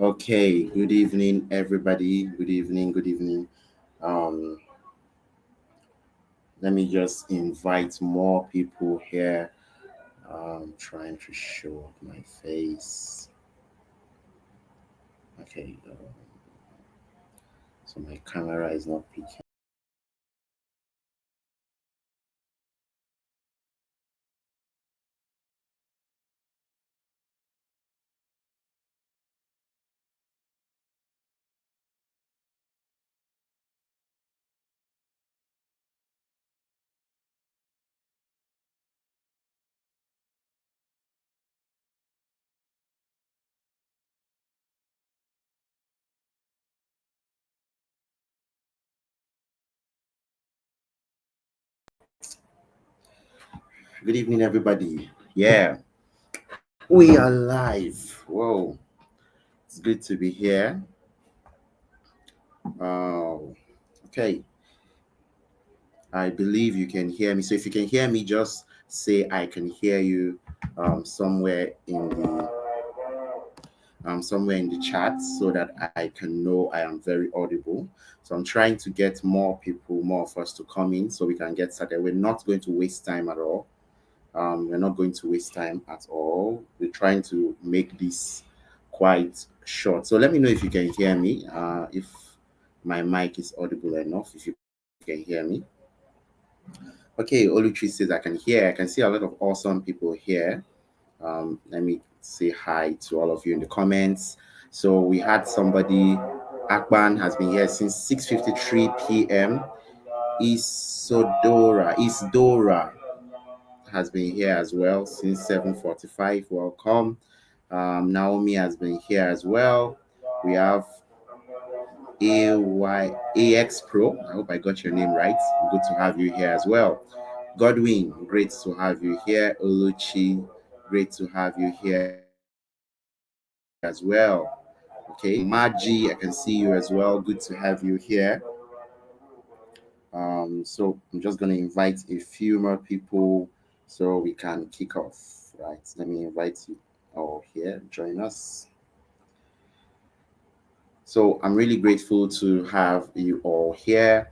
Okay, good evening, everybody. Good evening, good evening. Um, Let me just invite more people here. Trying to show up my face. Okay, so my camera is not picking. Good evening, everybody. Yeah, we are live. Whoa, it's good to be here. Oh, okay. I believe you can hear me. So if you can hear me, just say I can hear you somewhere in the chat so that I can know I am very audible. So I'm trying to get more people, more of us to come in so we can get started. We're not going to waste time at all. We're not going to waste time at all. We're trying to make this quite short. So let me know if you can hear me. If my mic is audible enough, if you can hear me. Okay, Olutri says I can hear. I can see a lot of awesome people here. Let me say hi to all of you in the comments. So we had somebody, Akban has been here since 6:53 p.m. Isdora has been here as well since 7:45. Welcome. Naomi has been here as well. We have AX Pro. I hope I got your name right. Good to have you here as well. Godwin, great to have you here. Oluchi, great to have you here as well. Okay, Maji, I can see you as well. Good to have you here. So I'm just going to invite a few more people so we can kick off. Right, let me invite you all here. Join us. So I'm really grateful to have you all here.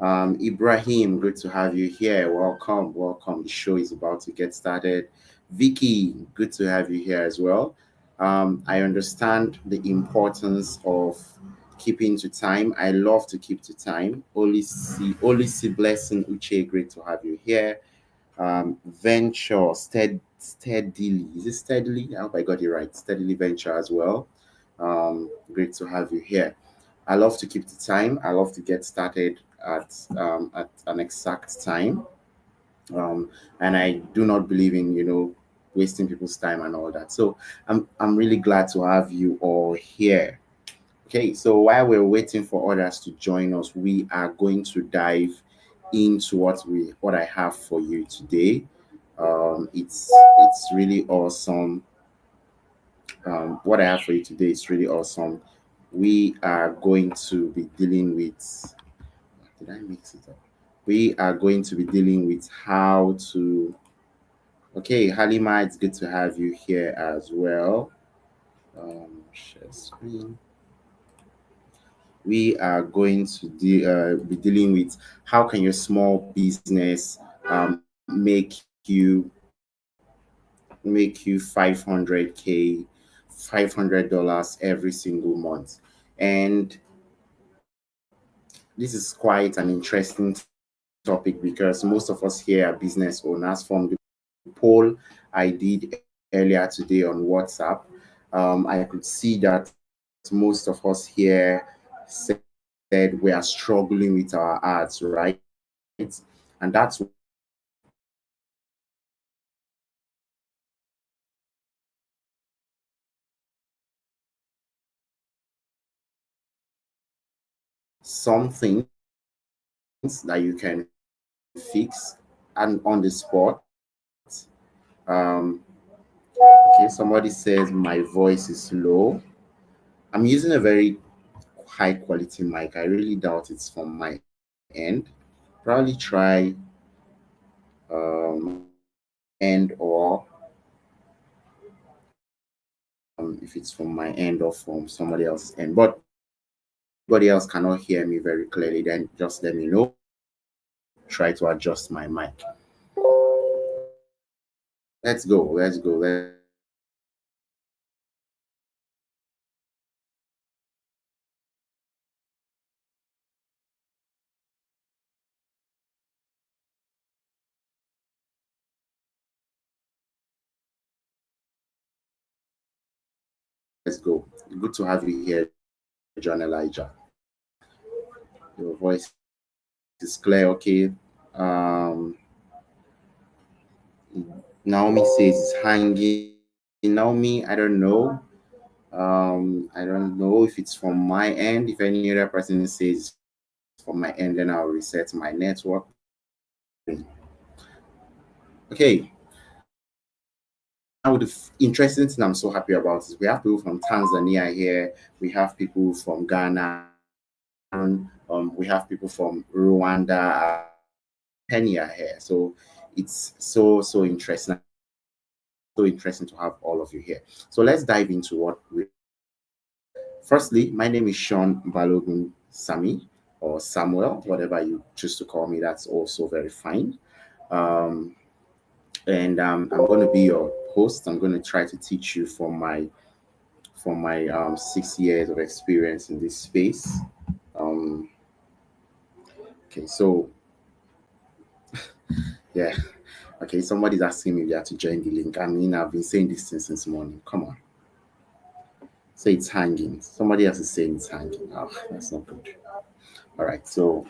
Ibrahim, good to have you here. Welcome, welcome. The show is about to get started. Vicky, good to have you here as well. I understand the importance of keeping to time. I love to keep to time. Olisi Blessing Uche, great to have you here. Venture, steadily. Is it steadily? I hope I got it right. Steadily Venture as well. Great to have you here. I love to keep the time. I love to get started at an exact time. And I do not believe in wasting people's time and all that. So I'm really glad to have you all here. Okay, so while we're waiting for others to join us, we are going to dive into what I have for you today. It's really awesome. What I have for you today is really awesome. We are going to be dealing with. Did I mix it up? We are going to be dealing with how to. Okay, Halima, it's good to have you here as well. Share screen. We are going to be dealing with how can your small business make you 500k, $500 every single month. And this is quite an interesting topic because most of us here are business owners. From the poll I did earlier today on WhatsApp, I could see that most of us here said we are struggling with our ads, right? And that's why I wanted to talk about some things that you can fix and on the spot. Um, okay, somebody says my voice is low. I'm using a very high quality mic. I really doubt it's from my end. Probably try my end or if it's from my end or from somebody else's end. But anybody else cannot hear me very clearly, then just let me know. Try to adjust my mic. Let's go. Let's go. Let's go. Good to have you here, John Elijah. Your voice is clear. Okay. Um, Naomi says it's hanging. Naomi, I don't know. I don't know if it's from my end. If any other person says from my end, then I'll reset my network. Okay. Now, the interesting thing I'm so happy about is we have people from Tanzania here. We have people from Ghana. We have people from Rwanda, Kenya here. So it's so interesting. So interesting to have all of you here. So let's dive into what we. Firstly, my name is Sean Balogun Sami or Samuel, whatever you choose to call me. That's also very fine. Um, and I'm going to be your host. I'm going to try to teach you from my 6 years of experience in this space. Um, okay, so yeah, okay. Somebody's asking me if they have to join the link. I mean, I've been saying this since morning. Come on, say it's hanging. Somebody else is saying it's hanging. Oh, that's not good. All right, so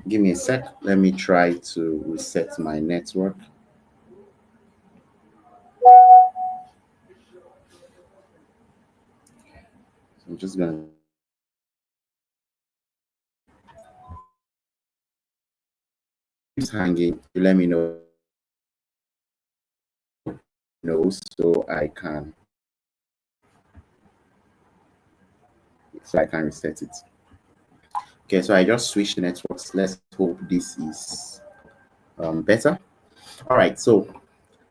give me a sec. Let me try to reset my network. I'm just gonna keep hanging. You let me know so I can reset it. Okay, so I just switched the networks. Let's hope this is better. All right, so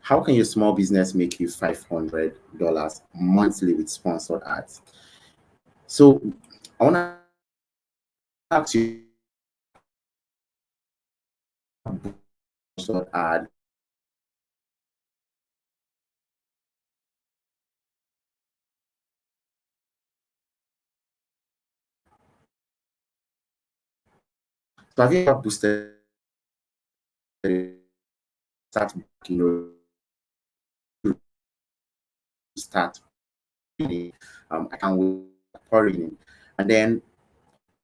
how can your small business make you $500 monthly with sponsored ads? So I want to ask you sponsored ad. So have you ever boosted start start I can't wait pouring in. And then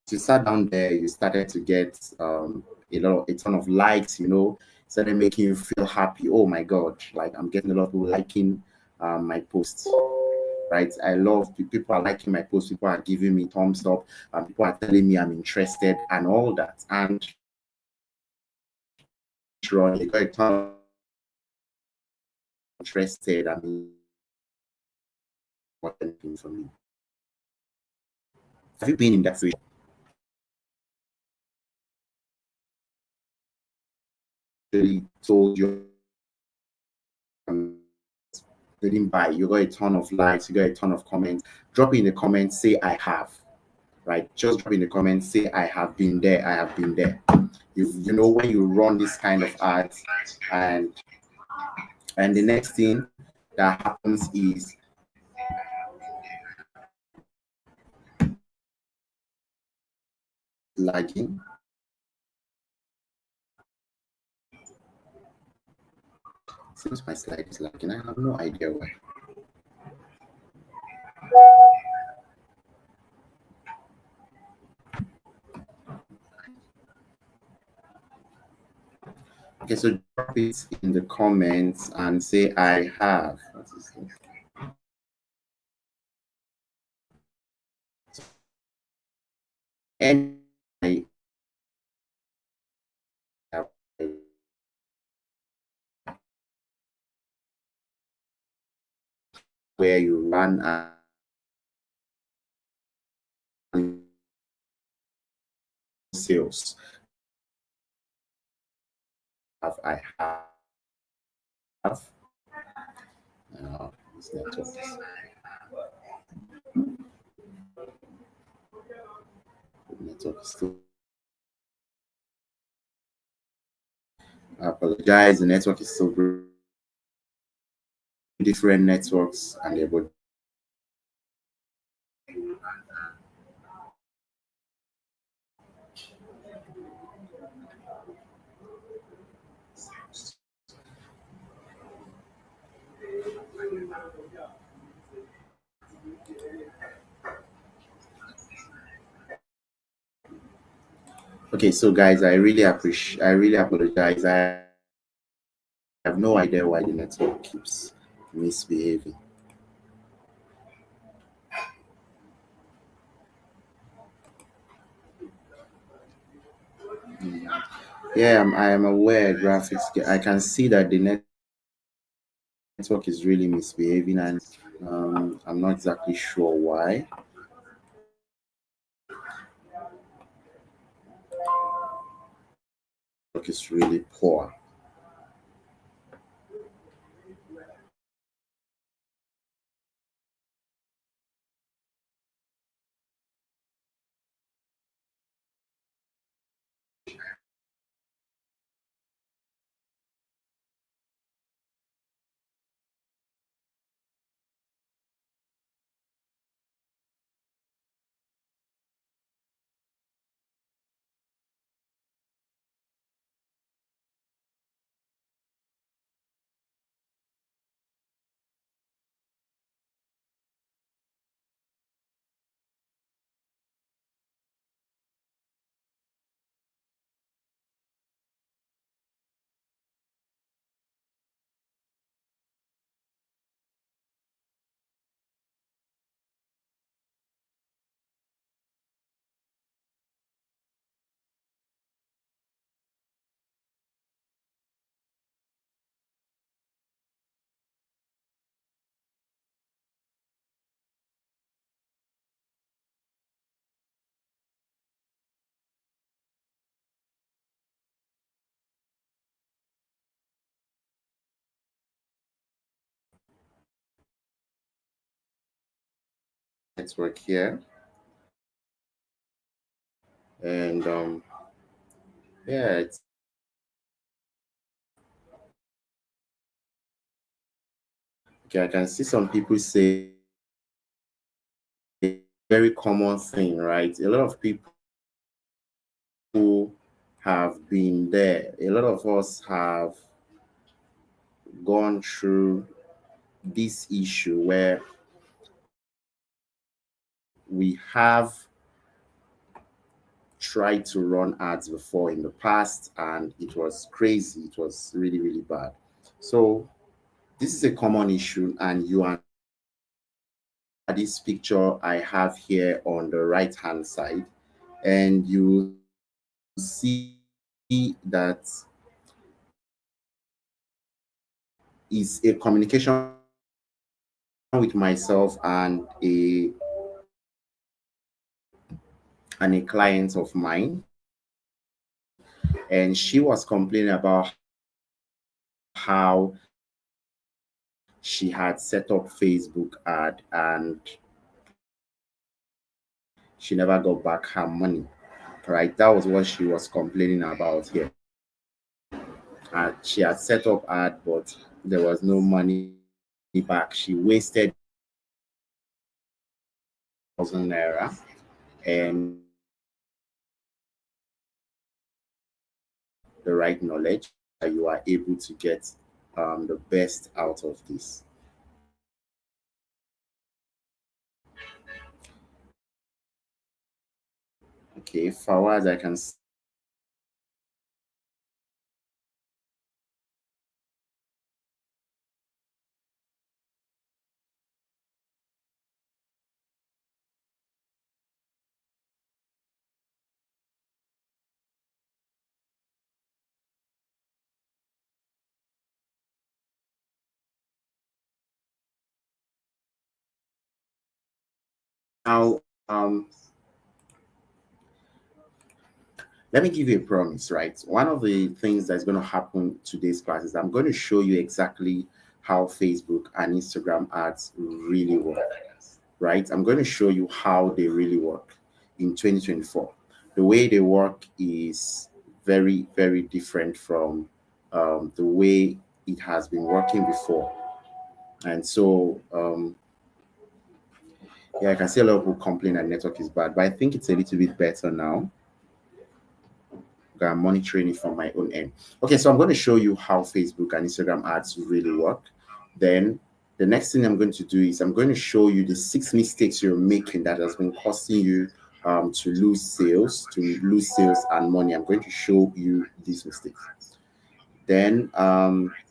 you sat down there, you started to get a ton of likes, started making you feel happy. Oh my god, like I'm getting a lot of people liking my posts. Right, I love people are liking my posts, people are giving me thumbs up, people are telling me I'm interested and all that. And Ron, you got a ton of interested. I mean, what anything for me. Have you been in that situation? Really told you didn't buy, you got a ton of likes, you got a ton of comments. Drop in the comments, say I have, right? Just drop in the comments, say I have been there, I have been there. You know when you run this kind of ads, and the next thing that happens is lagging. Seems my slide is lagging. I have no idea why. Okay, so drop it in the comments and say I have. What is this? And I have where you run and sales. I have this network. Network is still. I apologize. The network is still different networks, and they're both. Okay, so guys, I really appreciate. I really apologize. I have no idea why the network keeps misbehaving. Yeah, I am aware graphics. I can see that the network is really misbehaving, and I'm not exactly sure why. Network is really poor. Network here, and yeah, it's okay. I can see some people say very common thing, right? A lot of people have been there. A lot of us have gone through this issue where we have tried to run ads before in the past, and it was crazy. It was really, really bad. So this is a common issue, and you are this picture I have here on the right hand side, and you see that is a communication with myself and a client of mine, and she was complaining about how she had set up Facebook ad and she never got back her money. Right, that was what she was complaining about here. She had set up ad, but there was no money back. She wasted 1,000 naira, and the right knowledge that you are able to get the best out of this. Okay, Fawaz, I can see now. Let me give you a promise, right? One of the things that's going to happen today's class is I'm going to show you exactly how Facebook and Instagram ads really work. right? I'm going to show you how they really work in 2024. The way they work is very, very different from the way it has been working before. And so, yeah, I can see a lot of people complain that network is bad, but I think it's a little bit better now. I'm monitoring it from my own end. Okay, so I'm going to show you how Facebook and Instagram ads really work. Then the next thing I'm going to do is I'm going to show you the 6 mistakes you're making that has been costing you to lose sales and money. I'm going to show you these mistakes. Then, sorry,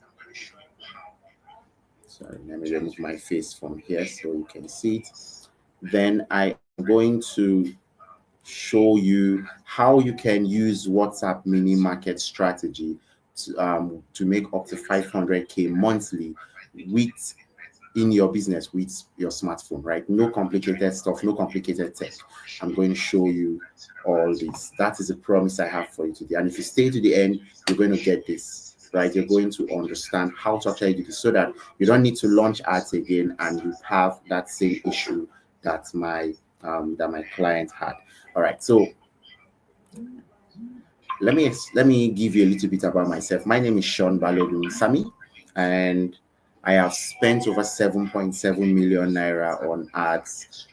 let me remove my face from here so you can see it. Then I am going to show you how you can use WhatsApp mini market strategy to make up to 500K monthly with in your business with your smartphone, right? No complicated stuff, no complicated tech. I'm going to show you all this. That is a promise I have for you today. And if you stay to the end, you're going to get this, right? You're going to understand how to actually do this so that you don't need to launch ads again and you have that same issue that my client had. All right, so let me give you a little bit about myself. My name is Sean Balogun Sami, and I have spent over 7.7 million naira on ads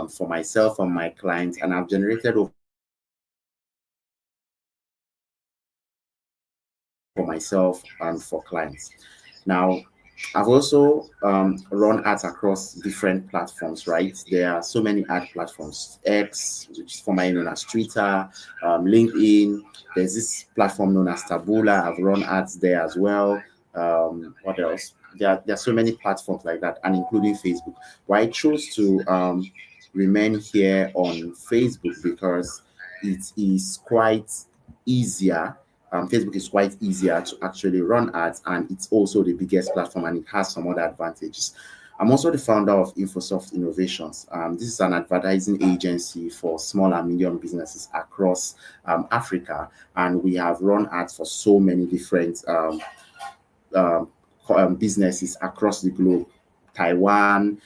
for myself and my clients, and I've generated over for myself and for clients. Now, I've also run ads across different platforms, right? There are so many ad platforms. X, which is formerly known as Twitter, LinkedIn. There's this platform known as Taboola. I've run ads there as well. What else? There are so many platforms like that, and including Facebook. But I chose to remain here on Facebook because it is quite easier. Facebook is quite easier to actually run ads, and it's also the biggest platform, and it has some other advantages. I'm also the founder of Infosoft Innovations. This is an advertising agency for small and medium businesses across Africa, and we have run ads for so many different um, businesses across the globe. Taiwan,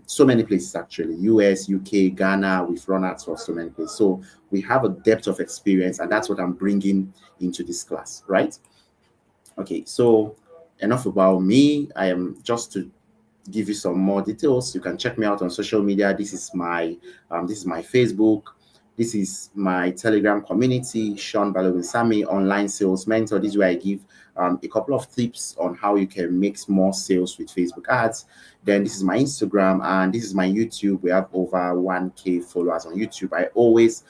so many places actually, US, UK, Ghana, we've run ads for so many places. So we have a depth of experience, and that's what I'm bringing into this class, right? Okay, so enough about me. I am just to give you some more details. You can check me out on social media. This is my Facebook. This is my Telegram community, Sean Balogun Sami, online sales mentor. This is where I give a couple of tips on how you can make more sales with Facebook ads. Then this is my Instagram, and this is my YouTube. We have over 1K followers on YouTube. I always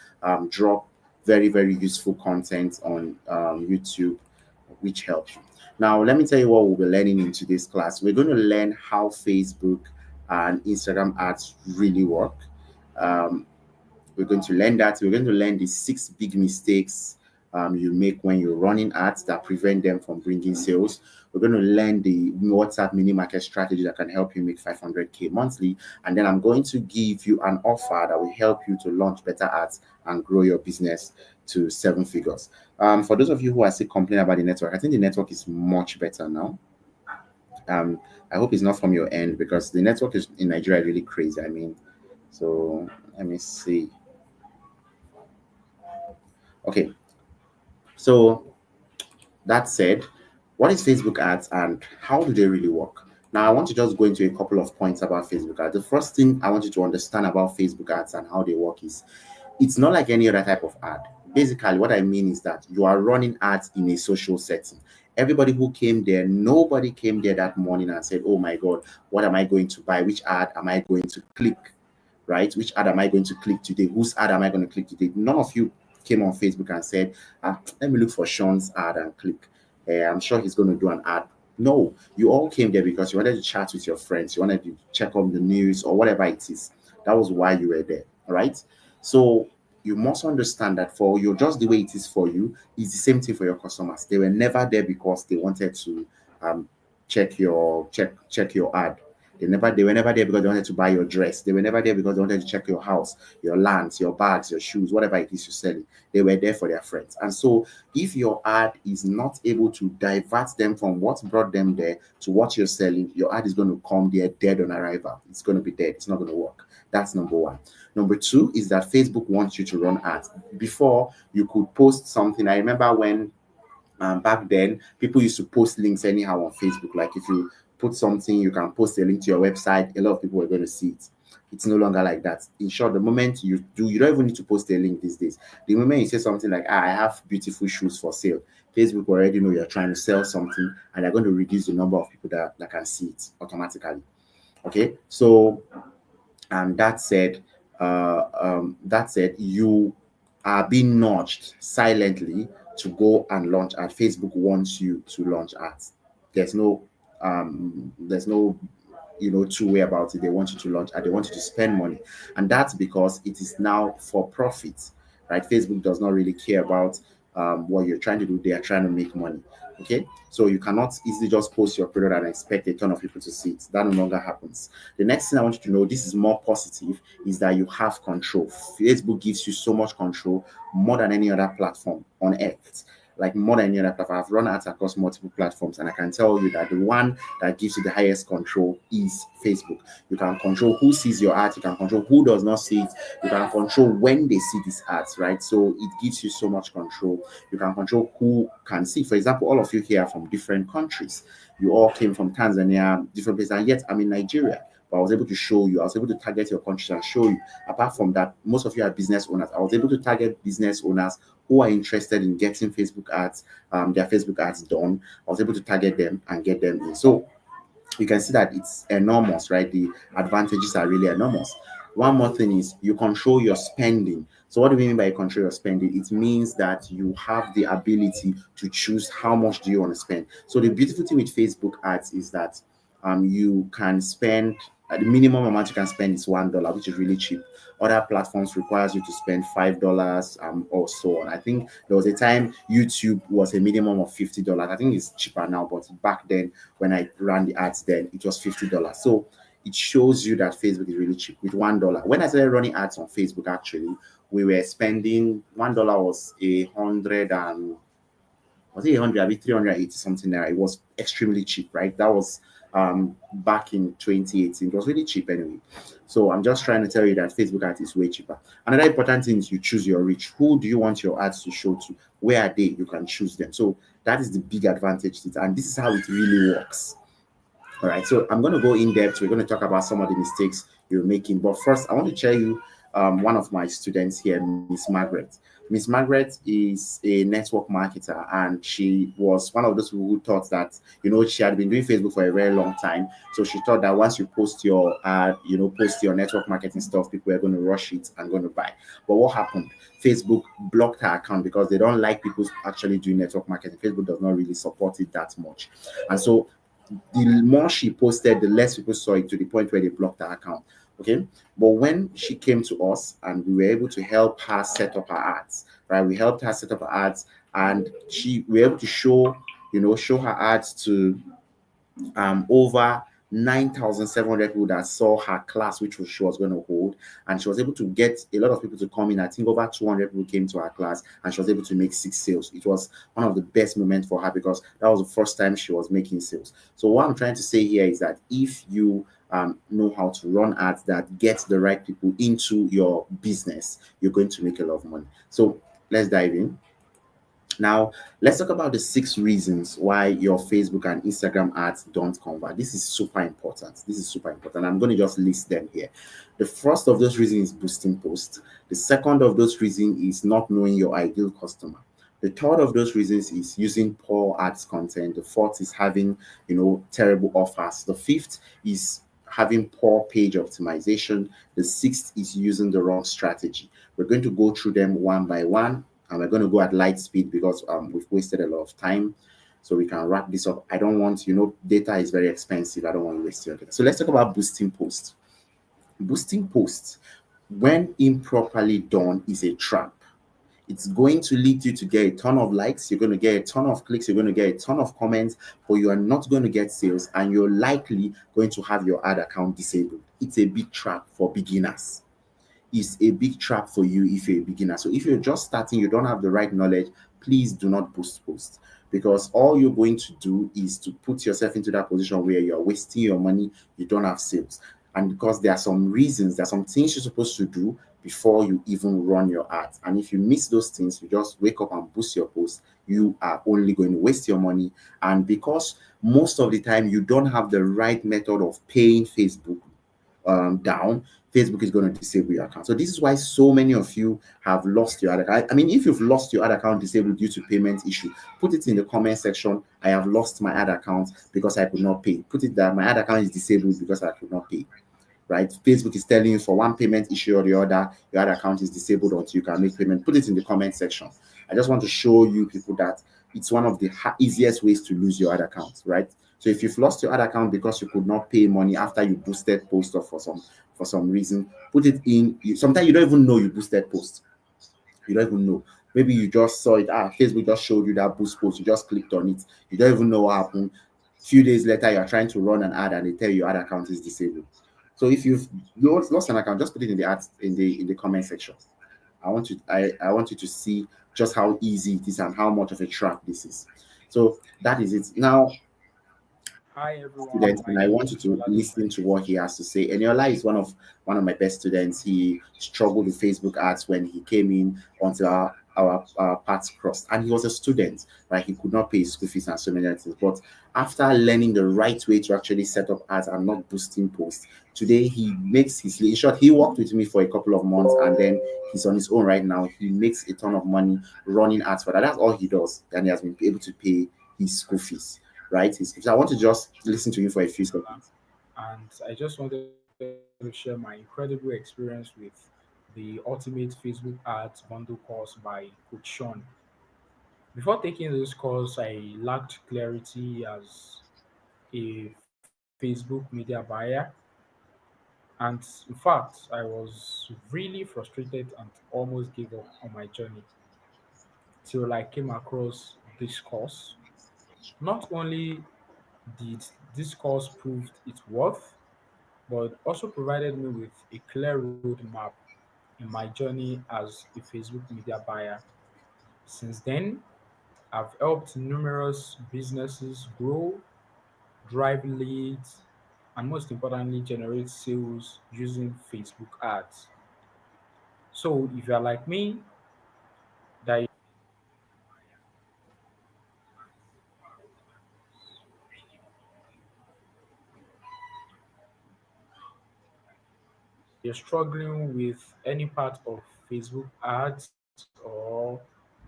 drop very, very useful content on YouTube, which helps you. Now, let me tell you what we'll be learning in today's class. We're going to learn how Facebook and Instagram ads really work. Um, we're going to learn that. We're going to learn the 6 big mistakes you make when you're running ads that prevent them from bringing sales. We're going to learn the WhatsApp mini market strategy that can help you make 500K monthly. And then I'm going to give you an offer that will help you to launch better ads and grow your business to 7 figures. For those of you who are still complaining about the network, I think the network is much better now. I hope it's not from your end because the network is in Nigeria really crazy. I mean, so let me see. Okay, so that said, what is Facebook ads and how do they really work? Now, I want to just go into a couple of points about Facebook ads. The first thing I want you to understand about Facebook ads and how they work is it's not like any other type of ad. Basically, what I mean is that you are running ads in a social setting. Everybody who came there, nobody came there that morning and said, oh my God, what am I going to buy? Which ad am I going to click? Right? Which ad am I going to click today? Whose ad am I going to click today? None of you came on Facebook and said, let me look for Sean's ad and click. I'm sure he's going to do an ad. No, you all came there because you wanted to chat with your friends. You wanted to check on the news or whatever it is. That was why you were there, right? So you must understand that for you, just the way it is for you, it's the same thing for your customers. They were never there because they wanted to check your ad. They were never there because they wanted to buy your dress. They were never there because they wanted to check your house, your lands, your bags, your shoes, whatever it is you're selling. They were there for their friends. And so if your ad is not able to divert them from what brought them there to what you're selling, your ad is going to come there dead on arrival. It's going to be dead. It's not going to work. That's number one. Number two is that Facebook wants you to run ads. Before, you could post something. I remember when back then, people used to post links anyhow on Facebook. Like if you put something, you can post a link to your website. A lot of people are going to see it. It's no longer like that. In short, the moment you do, you don't even need to post a link these days. The moment you say something like, I have beautiful shoes for sale, Facebook already know you're trying to sell something, and they're going to reduce the number of people that can see it automatically. Okay, so that said, you are being nudged silently to go and launch ad. Facebook wants you to launch ads. There's no there's no two-way about it. They want you to launch ad. They want you to spend money, and that's because it is now for profit, right? Facebook does not really care about what you're trying to do. They are trying to make money. Okay, so you cannot easily just post your product and expect a ton of people to see it. That no longer happens. The next thing I want you to know, this is more positive, is that you have control. Facebook gives you so much control, more than any other platform on earth. Like more than any other platform. I've run ads across multiple platforms, and I can tell you that the one that gives you the highest control is Facebook. You can control who sees your ads, you can control who does not see it, you can control when they see these ads, right? So it gives you so much control. You can control who can see. For example, all of you here are from different countries. You all came from Tanzania, different places, and yet I'm in Nigeria. But I was able to show you, I was able to target your countries and show you. Apart from that, most of you are business owners. I was able to target business owners who are interested in getting Facebook ads, their Facebook ads done. I was able to target them and get them in. So you can see that it's enormous, right? The advantages are really enormous. One more thing is you control your spending. So what do we mean by you control your spending? It means that you have the ability to choose how much do you want to spend. So the beautiful thing with Facebook ads is that you can spend the minimum amount you can spend is $1, which is really cheap. Other platforms requires you to spend $5 or so on. I think there was a time YouTube was a minimum of $50. I think it's cheaper now, but back then when I ran the ads, then it was $50. So it shows you that Facebook is really cheap with $1. When I started running ads on Facebook, actually, we were spending $1 was 100 and was it 100, I mean 380 something there. It was extremely cheap, right? That was back in 2018. It was really cheap anyway. So I'm just trying to tell you that Facebook ads is way cheaper. Another important thing is you choose your reach. Who do you want your ads to show to? Where are they? You can choose them. So that is the big advantage. And this is how it really works. All right, so I'm going to go in depth. We're going to talk about some of the mistakes you're making. But first, I want to share you one of my students here, Miss Margaret. Miss Margaret is a network marketer, and she was one of those people who thought that, she had been doing Facebook for a very long time. So she thought that once you post your post your network marketing stuff, people are going to rush it and going to buy. But what happened? Facebook blocked her account because they don't like people actually doing network marketing. Facebook does not really support it that much. And so the more she posted, the less people saw it, to the point where they blocked her account. Okay. But when she came to us and we were able to help her set up her ads, right? We helped her set up her ads, and we were able to show her ads to over 9,700 people that saw her class, which she was going to hold. And she was able to get a lot of people to come in. I think over 200 people came to her class, and she was able to make 6 sales. It was one of the best moments for her because that was the first time she was making sales. So what I'm trying to say here is that if you know how to run ads that get the right people into your business, you're going to make a lot of money. So let's dive in. Now, let's talk about the 6 reasons why your Facebook and Instagram ads don't convert. This is super important. I'm going to just list them here. The first of those reasons is boosting posts. The second of those reasons is not knowing your ideal customer. The third of those reasons is using poor ads content. The fourth is having, terrible offers. The fifth is having poor page optimization. The sixth is using the wrong strategy. We're going to go through them one by one, and we're going to go at light speed because we've wasted a lot of time. So we can wrap this up. I don't want, data is very expensive. I don't want to waste your data. So let's talk about boosting posts. Boosting posts, when improperly done, is a trap. It's going to lead you to get a ton of likes, you're going to get a ton of clicks, you're going to get a ton of comments, but you are not going to get sales, and you're likely going to have your ad account disabled. It's a big trap for beginners. Is a big trap for you if you're a beginner. So if you're just starting, you don't have the right knowledge, please do not boost post, because all you're going to do is to put yourself into that position where you're wasting your money, you don't have sales. And because there are some reasons, there are some things you're supposed to do before you even run your ads. And if you miss those things, you just wake up and boost your post, you are only going to waste your money. And because most of the time you don't have the right method of paying Facebook down, Facebook is going to disable your account. So this is why so many of you have lost your ad account. I mean, if you've lost your ad account disabled due to payment issue, put it in the comment section. I have lost my ad account because I could not pay. Put it that my ad account is disabled because I could not pay. Right? Facebook is telling you for one payment issue or the other, your ad account is disabled until you can make payment. Put it in the comment section. I just want to show you people that it's one of the easiest ways to lose your ad account, right? So if you've lost your ad account because you could not pay money after you boosted post or for some reason, put it in. Sometimes you don't even know you boosted post. You don't even know. Maybe you just saw it. Facebook just showed you that boost post. You just clicked on it. You don't even know what happened. Few days later, you're trying to run an ad and they tell you your ad account is disabled. So if you've lost an account, just put it in the ads in the comment section. I want you to see just how easy it is and how much of a trap this is. So that is it. Now, Hi everyone, student, my and I name want you is to Oladeji. listen to what he has to say. Eniola is one of my best students. He struggled with Facebook ads when he came in until our paths crossed, and he was a student, right? He could not pay his school fees and so many other things. But after learning the right way to actually set up ads and not boosting posts, today he makes his in short. He worked with me for a couple of months, and then he's on his own right now. He makes a ton of money running ads for that. That's all he does, and he has been able to pay his school fees, right? So I want to just listen to you for a few seconds. And I just wanted to share my incredible experience with the Ultimate Facebook Ads Bundle course by Coach Sean. Before taking this course, I lacked clarity as a Facebook media buyer, and in fact, I was really frustrated and almost gave up on my journey till I came across this course. Not only did this course proved its worth, but also provided me with a clear roadmap in my journey as a Facebook media buyer. Since then, I've helped numerous businesses grow, drive leads, and most importantly, generate sales using Facebook ads. So, if you're like me, that you're struggling with any part of Facebook ads, or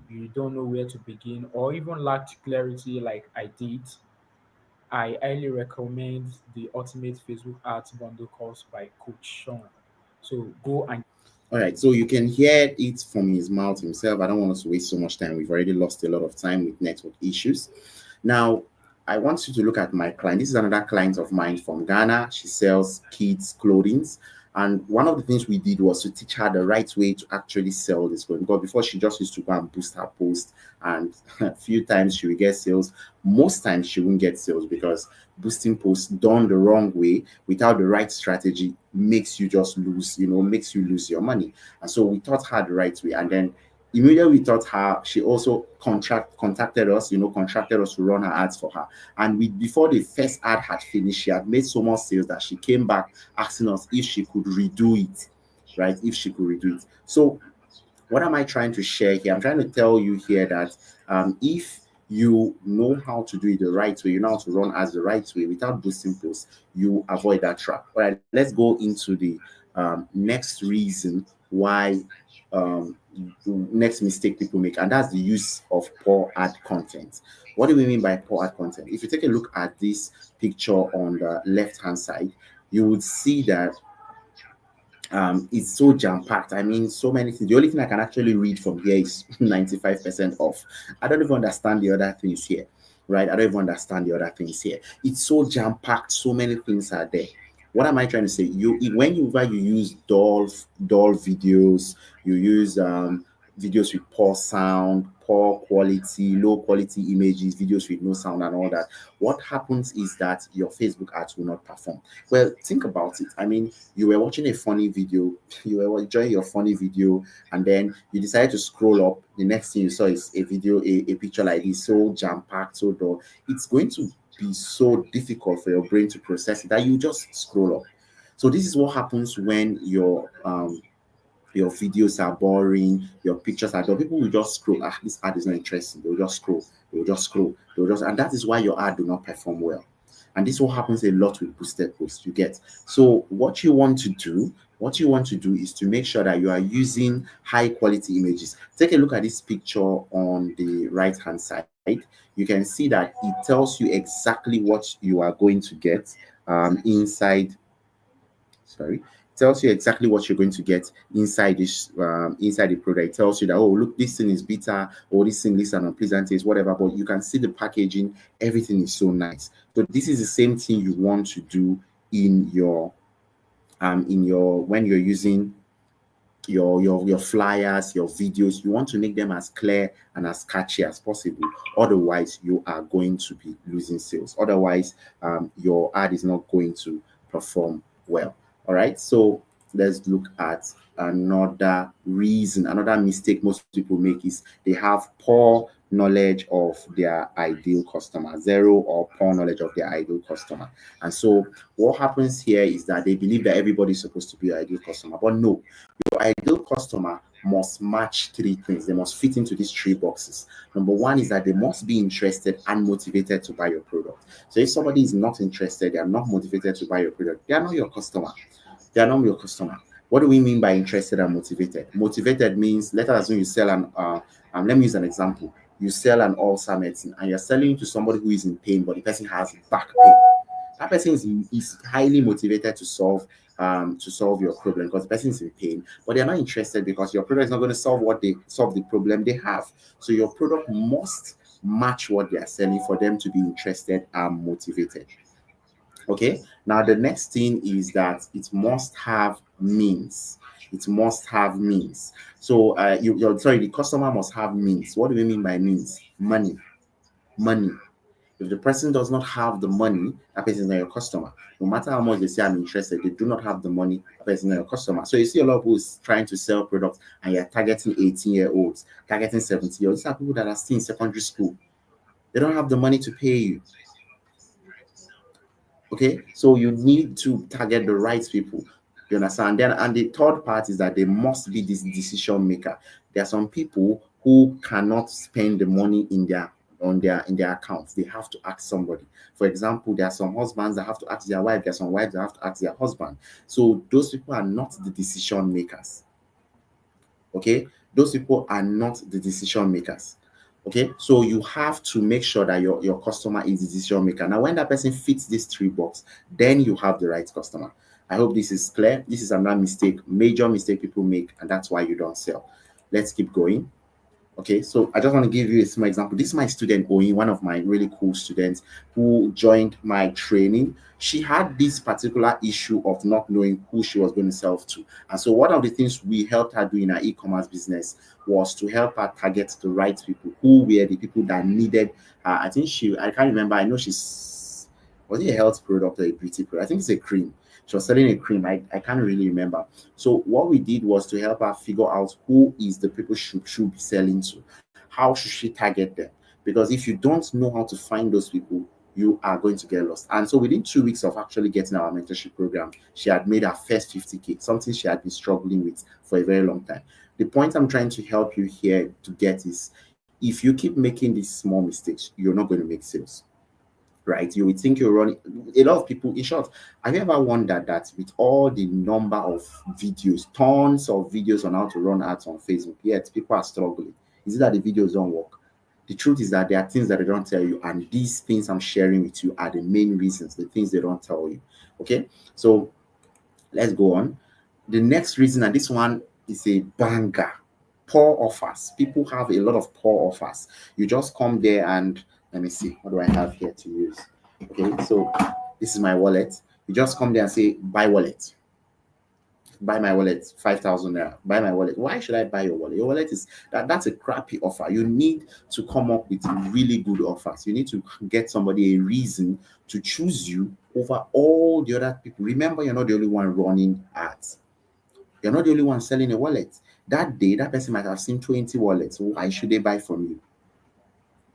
you don't know where to begin, or even lacked clarity like I did, I highly recommend the Ultimate Facebook Ads Bundle course by Coach Sean. So go and All right, so you can hear it from his mouth himself. I don't want us to waste so much time. We've already lost a lot of time with network issues. Now, I want you to look at my client. This is another client of mine from Ghana. She sells kids' clothing. And one of the things we did was to teach her the right way to actually sell this clothing. Because before she just used to go and boost her post, and a few times she will get sales. Most times she won't get sales because boosting posts done the wrong way without the right strategy makes you just lose, makes you lose your money. And so we taught her the right way. And then immediately we taught her, she also contacted us, contracted us to run her ads for her. And before the first ad had finished, she had made so much sales that she came back asking us if she could redo it, right? If she could redo it. So what am I trying to share here? I'm trying to tell you here that if you know how to do it the right way, you know how to run ads the right way without boosting posts, you avoid that trap. All right, let's go into the next reason why, next mistake people make, and that's the use of poor ad content. What do we mean by poor ad content? If you take a look at this picture on the left hand side, you would see that it's so jam packed. I mean, so many things. The only thing I can actually read from here is 95% off. I don't even understand the other things here, right? I don't even understand the other things here. It's so jam packed. So many things are there. What am I trying to say? Whenever you use dull videos, you use videos with poor sound, poor quality, low quality images, videos with no sound and all that, what happens is that your Facebook ads will not perform. Well, think about it. I mean, you were watching a funny video, you were enjoying your funny video, and then you decided to scroll up. The next thing you saw is a video, a picture like this, so jam-packed, so dull. It's going to be so difficult for your brain to process it that you just scroll up. So this is what happens when your videos are boring, your pictures are dull. People will just scroll. Ah, this ad is not interesting. They'll just scroll. They'll just scroll. And that is why your ad do not perform well. And this will happens a lot with boosted posts. You get. So what you want to do is to make sure that you are using high quality images. Take a look at this picture on the right hand side. You can see that it tells you exactly what you are going to get inside. Sorry, tells you exactly what you're going to get inside this inside the product. It tells you that, oh, look, this thing is bitter, or this thing is an unpleasant taste, whatever. But you can see the packaging, everything is so nice. So this is the same thing you want to do in your when you're using your flyers, your videos. You want to make them as clear and as catchy as possible. Otherwise, you are going to be losing sales. Otherwise, your ad is not going to perform well. All right. So let's look at another reason. Another mistake most people make is they have poor knowledge of their ideal customer, zero or poor knowledge of their ideal customer. And so what happens here is that they believe that everybody's supposed to be your ideal customer, but no, your ideal customer must match three things. They must fit into these three boxes. Number one is that they must be interested and motivated to buy your product. So if somebody is not interested, they are not motivated to buy your product, they are not your customer. They are not your customer. What do we mean by interested and motivated? Motivated means, let us assume you sell let me use an example. You sell an ulcer medicine and you're selling to somebody who is in pain, but the person has back pain. That person is highly motivated to solve your problem because the person is in pain, but they're not interested because your product is not going to solve the problem they have. So your product must match what they are selling for them to be interested and motivated. Okay. Now the next thing is that it must have means. It must have means. So you're sorry, the customer must have means. What do we mean by means? Money. Money. If the person does not have the money, that person is not your customer. No matter how much they say I'm interested, they do not have the money, that person is not your customer. So you see a lot of people trying to sell products and you're targeting 18-year-olds, targeting 70-year-olds. These are people that are still in secondary school. They don't have the money to pay you. Okay, so you need to target the right people. You understand? Then, and the third part is that they must be this decision maker. There are some people who cannot spend the money in their accounts. They have to ask somebody. For example, there are some husbands that have to ask their wife. There are some wives that have to ask their husband. So those people are not the decision makers. Okay, those people are not the decision makers. Okay, so you have to make sure that your customer is the decision maker. Now when that person fits these three boxes, then you have the right customer. I hope this is clear. This is another major mistake people make, and that's why you don't sell. Let's keep going. Okay, so I just want to give you a small example. This is my student Oyin, one of my really cool students who joined my training. She had this particular issue of not knowing who she was going to sell to. And so one of the things we helped her do in her e-commerce business was to help her target the right people, who were the people that needed her. I can't remember. I know was it a health product or a beauty product? I think it's a cream. She was selling a cream. I can't really remember. So what we did was to help her figure out who is the people she should be selling to. How should she target them? Because if you don't know how to find those people, you are going to get lost. And so within 2 weeks of actually getting our mentorship program, she had made her first 50K, something she had been struggling with for a very long time. The point I'm trying to help you here to get is, if you keep making these small mistakes, you're not going to make sales. Right? You would think you're running a lot of people. In short, have you ever wondered that with all the number of videos, tons of videos on how to run ads on Facebook, yet people are struggling? Is it that the videos don't work? The truth is that there are things that they don't tell you, and these things I'm sharing with you are the main reasons, the things they don't tell you. Okay, so let's go on. The next reason, and this one is a banger: poor offers. People have a lot of poor offers. You just come there and let me see, what do I have here to use? Okay, so this is my wallet. You just come there and say, buy wallet. buy my wallet, 5,000 naira. Buy my wallet. Why should I buy your wallet? Your wallet is that's a crappy offer. You need to come up with really good offers. You need to get somebody a reason to choose you over all the other people. Remember, you're not the only one running ads. You're not the only one selling a wallet. That day, that person might have seen 20 wallets. Why should they buy from you?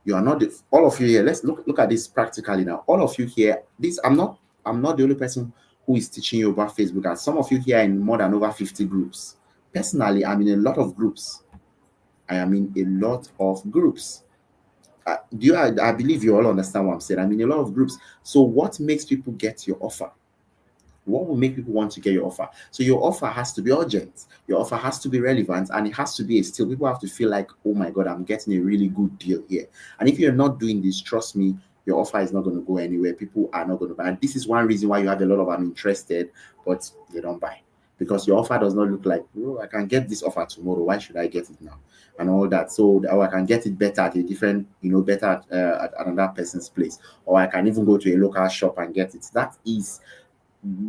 You are not all of you here. Let's look at this practically now. All of you here, this I'm not the only person who is teaching you about Facebook. And some of you here are in more than over 50 groups. Personally, I'm in a lot of groups. I am in a lot of groups. I believe you all understand what I'm saying. I'm in a lot of groups. So what makes people get your offer? What will make people want to get your offer? So your offer has to be urgent, your offer has to be relevant, and it has to be a steal. People have to feel like, oh my god, I'm getting a really good deal here. And if you're not doing this, trust me, your offer is not going to go anywhere. People are not going to buy. And this is one reason why you have a lot of I'm interested, but they don't buy, because your offer does not look like, oh, I can get this offer tomorrow, why should I get it now, and all that. So, or I can get it better at a different, better at another person's place, or I can even go to a local shop and get it. That is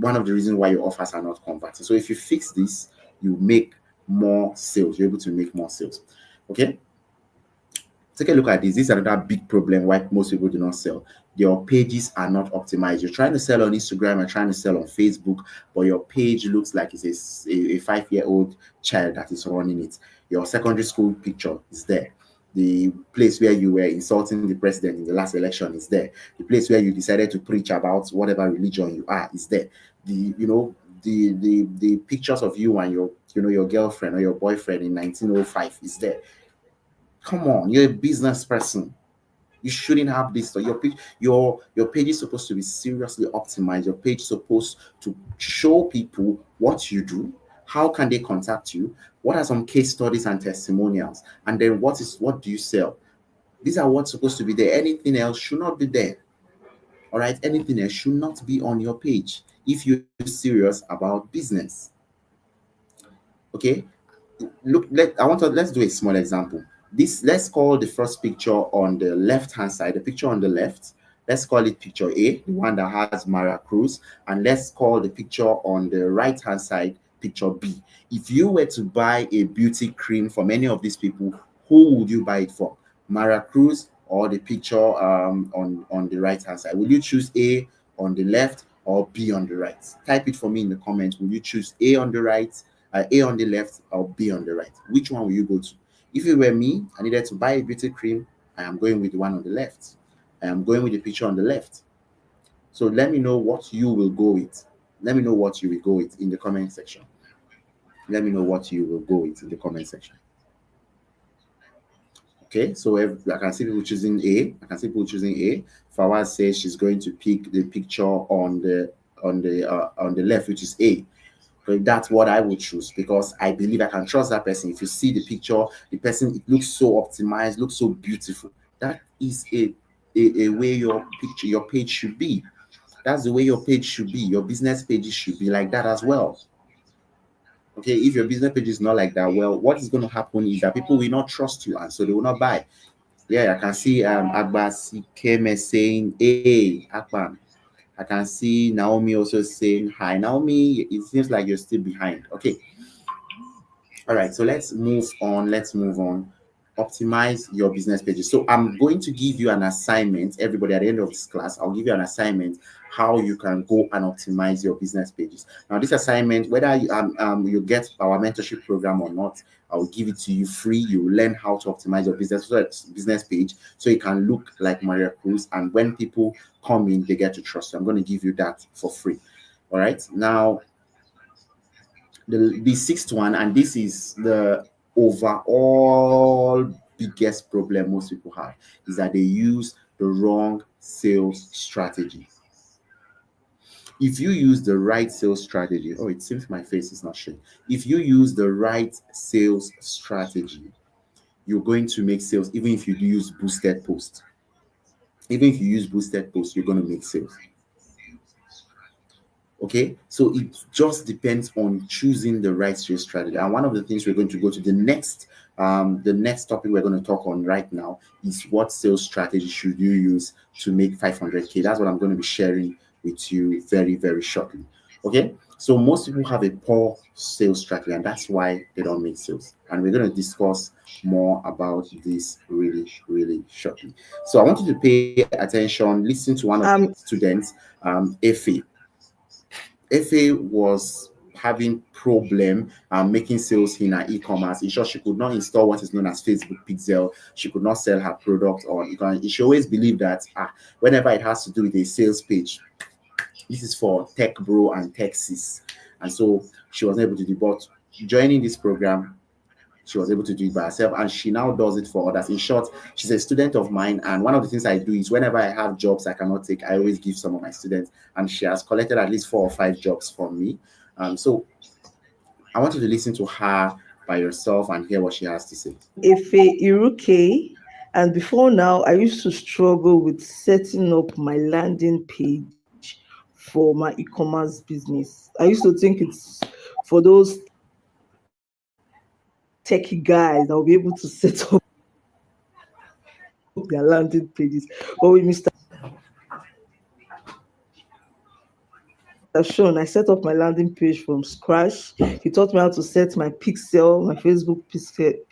one of the reasons why your offers are not converting. So if you fix this, you make more sales. You're able to make more sales. Okay. Take a look at this. This is another big problem why most people do not sell. Your pages are not optimized. You're trying to sell on Instagram and trying to sell on Facebook, but your page looks like it's a 5-year-old child that is running it. Your secondary school picture is there. The place where you were insulting the president in the last election is there. The place where you decided to preach about whatever religion you are is there. The pictures of you and your girlfriend or your boyfriend in 1905 is there. Come on, you're a business person. You shouldn't have this. So your page is supposed to be seriously optimized. Your page is supposed to show people what you do, how can they contact you, what are some case studies and testimonials, and then what do you sell. These are what's supposed to be there. Anything else should not be there. All right, anything else should not be on your page if you're serious about business. Okay, let's do a small example. This Let's call the first picture on the left hand side, the picture on the left, let's call it picture A, the one that has Mara Cruz, and let's call the picture on the right hand side picture B. If you were to buy a beauty cream from any of these people, who would you buy it from? Mara Cruz or the picture on the right hand side? Will you choose A on the left or B on the right? Type it for me in the comments. Will you choose A on the right, A on the left, or B on the right? Which one will you go to? If it were me, I needed to buy a beauty cream, I am going with the one on the left. I am going with the picture on the left. So let me know what you will go with. Let me know what you will go with in the comment section. Let me know what you will go with in the comment section. Okay, so I can see people choosing A. I can see people choosing A. Fawaz says she's going to pick the picture on the left, which is A. So that's what I would choose, because I believe I can trust that person. If you see the picture, the person, it looks so optimized, looks so beautiful. That is a way your page should be. That's the way your page should be. Your business pages should be like that as well. Okay, if your business page is not like that, well, what is going to happen is that people will not trust you, and so they will not buy. Yeah, I can see Agbasi Keme saying, hey, Akban. I can see Naomi also saying hi. Naomi, it seems like you're still behind. Okay. All right. So let's move on. Optimize your business pages. So I'm going to give you an assignment. Everybody, at the end of this class, I'll give you an assignment how you can go and optimize your business pages. Now, this assignment, whether you get our mentorship program or not, I will give it to you free. You will learn how to optimize your business page so it can look like Maria Cruz. And when people come in, they get to trust you. I'm going to give you that for free. All right. Now, the sixth one, and this is the overall biggest problem most people have, is that they use the wrong sales strategy. If you use the right sales strategy, oh, it seems my face is not showing. If you use the right sales strategy, you're going to make sales. Even if you use boosted posts, you're going to make sales. Okay, so it just depends on choosing the right sales strategy. And one of the things we're going to go to the next topic we're going to talk on right now is what sales strategy should you use to make 500k. That's what I'm going to be sharing with you very, very shortly. Okay, so most people have a poor sales strategy, and that's why they don't make sales. And we're going to discuss more about this really, really shortly. So I want you to pay attention, listen to one of the students, Efe. Efe was having problem making sales in her e-commerce. In short, she could not install what is known as Facebook Pixel. She could not sell her product on e-commerce. She always believed that whenever it has to do with a sales page, this is for tech bro and tech sis. And so she was able to do. But joining this program, she was able to do it by herself, and she now does it for others. In short, she's a student of mine, and one of the things I do is whenever I have jobs I cannot take, I always give some of my students, and she has collected at least 4 or 5 jobs from me. So I want you to listen to her by yourself and hear what she has to say. Efe Iruke, and before now, I used to struggle with setting up my landing page for my e-commerce business. I used to think it's for those techie guys that will be able to set up their landing pages. But with Mr. Sean, I set up my landing page from scratch. He taught me how to set my pixel, my Facebook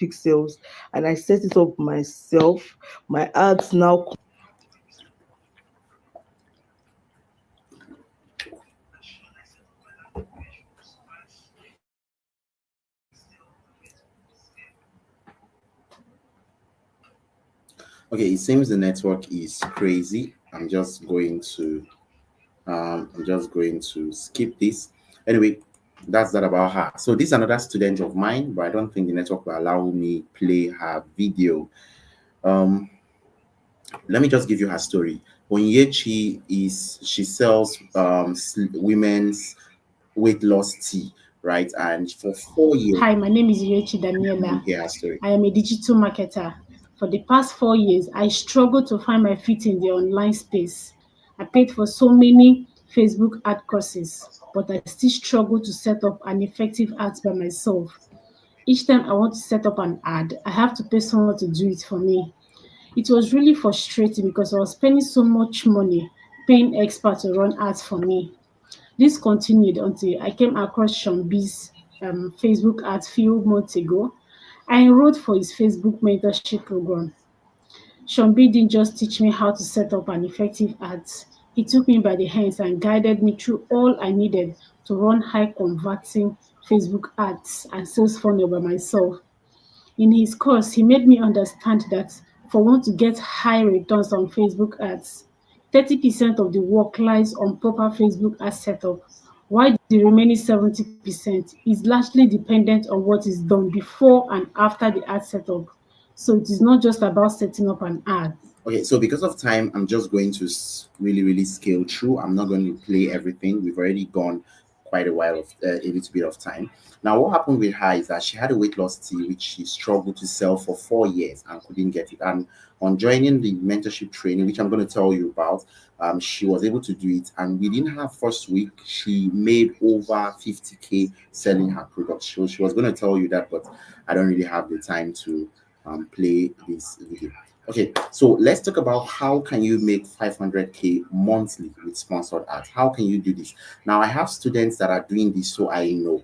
pixels, and I set it up myself. My ads now. Okay, it seems the network is crazy. I'm just going to skip this. Anyway, that's that about her. So this is another student of mine, but I don't think the network will allow me play her video. Um, Let me just give you her story. Onyechi is she sells women's weight loss tea, right? And for 4 years, Hi, my name is Yoichi you Daniela. hear her story. I am a digital marketer. For the past 4 years, I struggled to find my feet in the online space. I paid for so many Facebook ad courses, but I still struggle to set up an effective ads by myself. Each time I want to set up an ad, I have to pay someone to do it for me. It was really frustrating because I was spending so much money paying experts to run ads for me. This continued until I came across Sean B's Facebook ads few months ago. I enrolled for his Facebook mentorship program. Sean B didn't just teach me how to set up an effective ads. He took me by the hands and guided me through all I needed to run high converting Facebook ads and sales funnel by myself. In his course, he made me understand that for one to get high returns on Facebook ads, 30% of the work lies on proper Facebook ad setup, while the remaining 70% is largely dependent on what is done before and after the ad setup. So it is not just about setting up an ad. Okay, so because of time, I'm just going to really, really scale through. I'm not going to play everything. We've already gone quite a while of a little bit of time. Now, what happened with her is that she had a weight loss tea which she struggled to sell for 4 years and couldn't get it. And on joining the mentorship training, which I'm going to tell you about, she was able to do it. And within her first week, she made over 50K selling her products. She was going to tell you that, but I don't really have the time to play this video. Okay, so let's talk about how can you make 500K monthly with sponsored ads. How can you do this? Now, I have students that are doing this, so I know.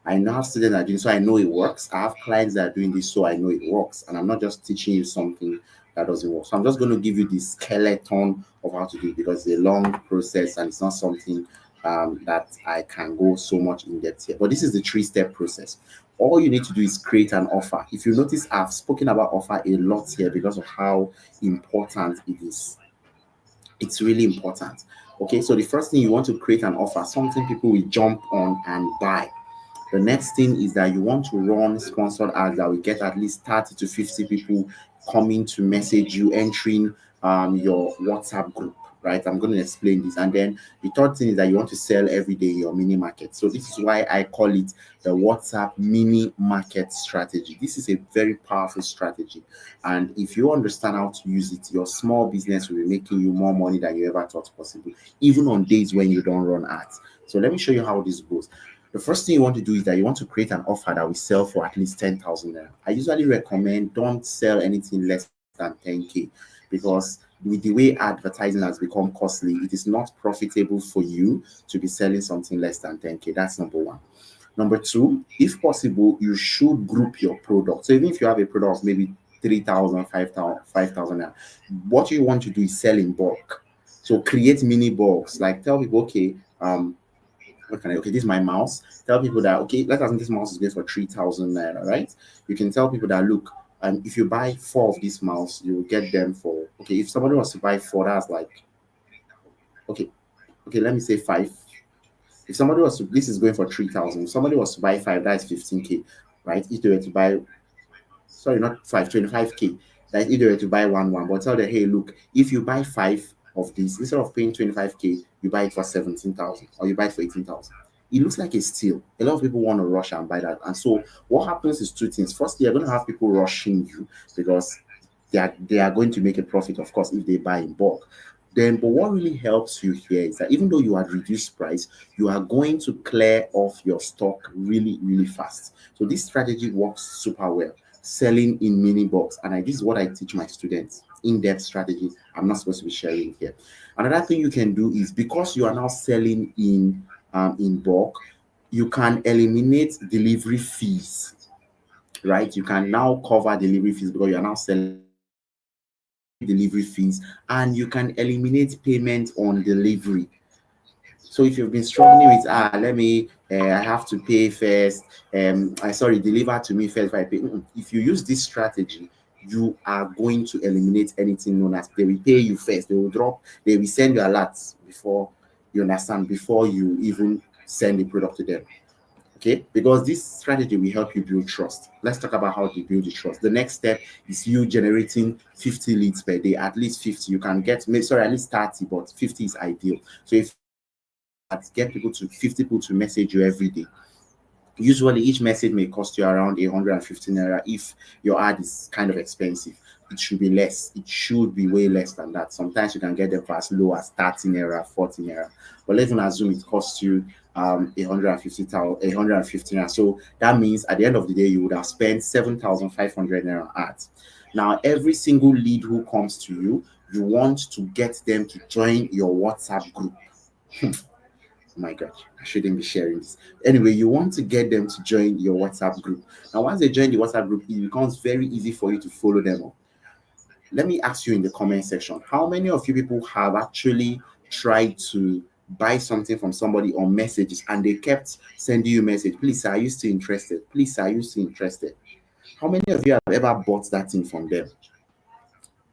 I now have students that are doing so I know it works. I have clients that are doing this, so I know it works. And I'm not just teaching you something that doesn't work. So I'm just going to give you the skeleton of how to do it because it's a long process and it's not something that I can go so much in depth here. But this is the 3-step process. All you need to do is create an offer. If you notice, I've spoken about offer a lot here because of how important it is. It's really important. Okay, so the first thing you want to create an offer, something people will jump on and buy. The next thing is that you want to run sponsored ads that will get at least 30 to 50 people coming to message you, entering your WhatsApp group, right? I'm going to explain this. And then the third thing is that you want to sell every day your mini market. So this is why I call it the WhatsApp mini market strategy. This is a very powerful strategy. And if you understand how to use it, your small business will be making you more money than you ever thought possible, even on days when you don't run ads. So let me show you how this goes. The first thing you want to do is that you want to create an offer that will sell for at least 10,000 naira. I usually recommend don't sell anything less than 10K because with the way advertising has become costly, it is not profitable for you to be selling something less than 10K. That's number one. Number two, if possible, you should group your product. So even if you have a product of maybe 3,000, 5,000, 5,000, what you want to do is sell in bulk. So create mini bulks. Like tell people, okay, what can I, okay, this is my mouse. Tell people that, okay, let's assume this mouse is going for 3,000 naira, right? You can tell people that, look, if you buy four of this mouse, you will get them for, okay, if somebody wants to buy four, that's like, okay, okay, let me say five. If somebody was to, this is going for 3,000. If somebody was to buy five, that's 15K, right? If they were to buy, sorry, not five, 25K, that if they were to buy one, but tell them, hey, look, if you buy five of these, instead of paying 25K, you buy it for 17,000 or you buy it for 18,000. It looks like a steal. A lot of people want to rush and buy that. And so what happens is two things. First, you're going to have people rushing you because they are going to make a profit, of course, if they buy in bulk. Then, but what really helps you here is that even though you had reduced price, you are going to clear off your stock really, really fast. So this strategy works super well. Selling in mini box, and this is what I teach my students. In-depth strategy. I'm not supposed to be sharing here. Another thing you can do is because you are now selling in bulk, you can eliminate delivery fees, right? You can now cover delivery fees because you are now selling delivery fees, and you can eliminate payment on delivery. So if you've been struggling with let me I have to pay first, I sorry, deliver to me first if I pay. If you use this strategy, you are going to eliminate anything known as they will pay you first. They will send you alerts before you understand, before you even send the product to them. Okay, because this strategy will help you build trust. Let's talk about how to build the trust. The next step is you generating 50 leads per day, at least 50. You can get, sorry, at least 30, but 50 is ideal. So if get people to 50 people to message you every day. Usually, each message may cost you around 150 naira. If your ad is kind of expensive, it should be less. It should be way less than that. Sometimes you can get them for as low as 30 naira, 40 naira. But let's even assume it costs you 150 naira. So that means at the end of the day, you would have spent 7,500 naira on ads. Now, every single lead who comes to you, you want to get them to join your WhatsApp group. Oh my god, I shouldn't be sharing this. Anyway, you want to get them to join your WhatsApp group. Now, once they join the WhatsApp group, it becomes very easy for you to follow them up. Let me ask you in the comment section, how many of you people have actually tried to buy something from somebody on messages and they kept sending you message? Please, sir, are you still interested? Please, sir, are you still interested? How many of you have ever bought that thing from them?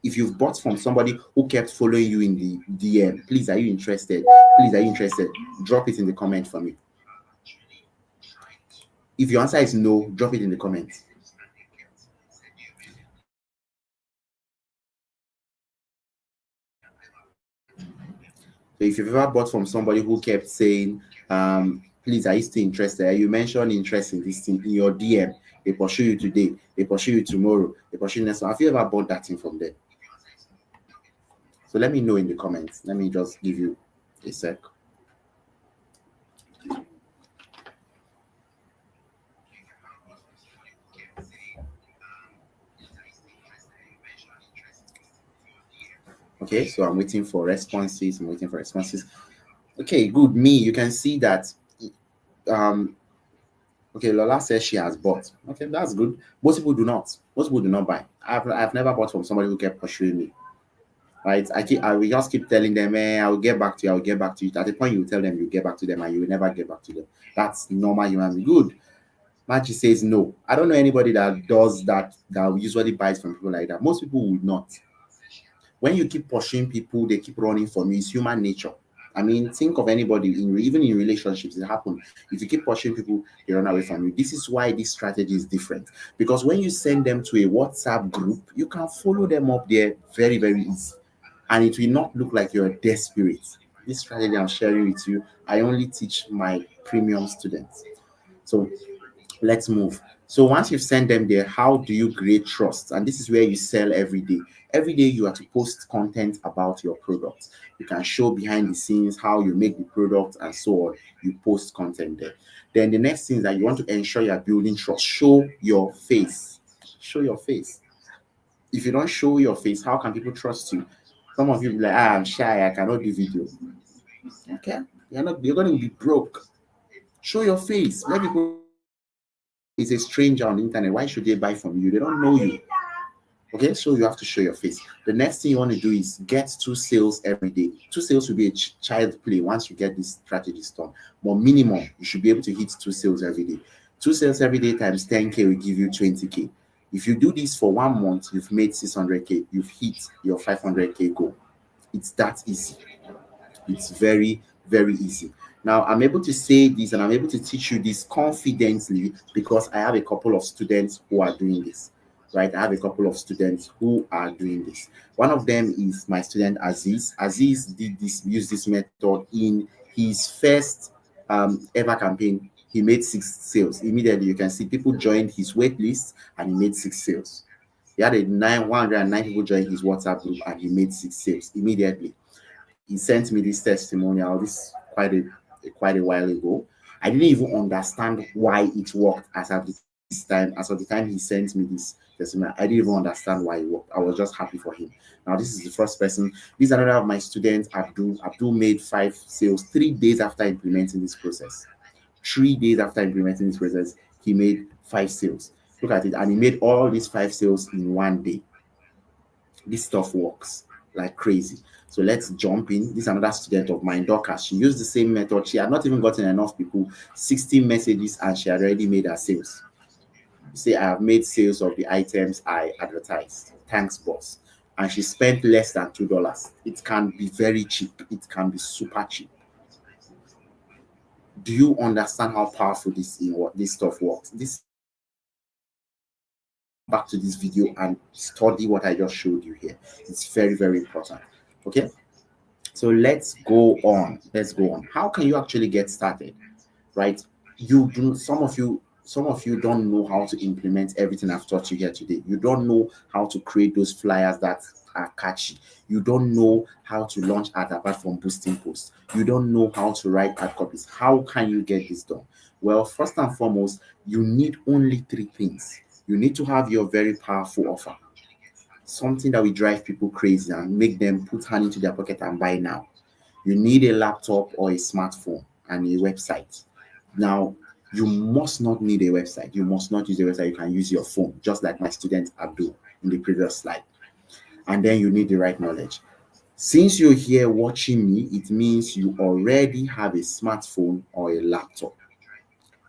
If you've bought from somebody who kept following you in the DM, please, are you interested? Please, are you interested? Drop it in the comment for me. If your answer is no, drop it in the comments. So if you've ever bought from somebody who kept saying, please, are you still interested? You mentioned interest in this thing in your DM. They pursue you today, they pursue you tomorrow, they pursue you next one. Have you ever bought that thing from them? So let me know in the comments. Let me just give you a sec. Okay, so I'm waiting for responses. Okay, good. Me, you can see that. Okay, Lola says she has bought. Okay, that's good. Most people do not. Most people do not buy. I've never bought from somebody who kept pursuing me. Right? I will just keep telling them, I will get back to you. I will get back to you. At the point you tell them you get back to them and you will never get back to them. That's normal human being. Good. Machi says no. I don't know anybody that does that usually buys from people like that. Most people would not. When you keep pursuing people, they keep running from you. It's human nature. I mean, think of anybody, even in relationships, it happens. If you keep pursuing people, they run away from you. This is why this strategy is different. Because when you send them to a WhatsApp group, you can follow them up there very, very easy. And it will not look like you're desperate. This strategy I'm sharing with you, I only teach my premium students. So let's move. So once you've sent them there, how do you create trust? And this is where you sell every day. Every day you have to post content about your product. You can show behind the scenes how you make the product and so on. You post content there. Then the next thing is that you want to ensure you're building trust. Show your face. Show your face. If you don't show your face, how can people trust you? Some of you be like, I'm shy, I cannot do video. Okay, you're going to be broke. Show your face. Let people know it's a stranger on the internet. Why should they buy from you? They don't know you. Okay, so you have to show your face. The next thing you want to do is get 2 sales every day. 2 sales will be a child play once you get this strategy done. But minimum, you should be able to hit 2 sales every day. 2 sales every day times 10K will give you 20K. If you do this for 1 month, you've made 600K. You've hit your 500K goal. It's that easy. It's very, very easy. Now, I'm able to say this and I'm able to teach you this confidently because I have a couple of students who are doing this, right? I have a couple of students who are doing this. One of them is my student Aziz. Aziz used this method in his first ever campaign. He made 6 sales. Immediately, you can see people joined his wait list and he made 6 sales. He had 109 people join his WhatsApp group and he made 6 sales immediately. He sent me this testimonial this quite a while ago. I didn't even understand why it worked as of the time he sent me this testimonial. I didn't even understand why it worked. I was just happy for him. Now this is the first person. This is another of my students, Abdul. Abdul made 5 sales 3 days after implementing this process. 3 days after implementing this process, he made 5 sales. Look at it, and he made all these 5 sales in one day. This stuff works like crazy. So let's jump in. This is another student of mine, Dorcas. She used the same method. She had not even gotten enough people, 60 messages, and she had already made her sales. Say, I have made sales of the items I advertised. Thanks, boss. And she spent less than $2. It can be very cheap. It can be super cheap. Do you understand how powerful this stuff works? This back to this video and study what I just showed you here. It's very, very important. Okay, so let's go on. How can you actually get started? Right? Some of you don't know how to implement everything I've taught you here today. You don't know how to create those flyers that are catchy. You don't know how to launch ad apart from boosting posts. You don't know how to write ad copies. How can you get this done? Well, first and foremost, you need only 3 things. You need to have your very powerful offer, something that will drive people crazy and make them put hand into their pocket and buy now. You need a laptop or a smartphone and a website. Now, you must not need a website. You must not use a website. You can use your phone, just like my student Abdul in the previous slide. And then you need the right knowledge. Since you're here watching me, it means you already have a smartphone or a laptop.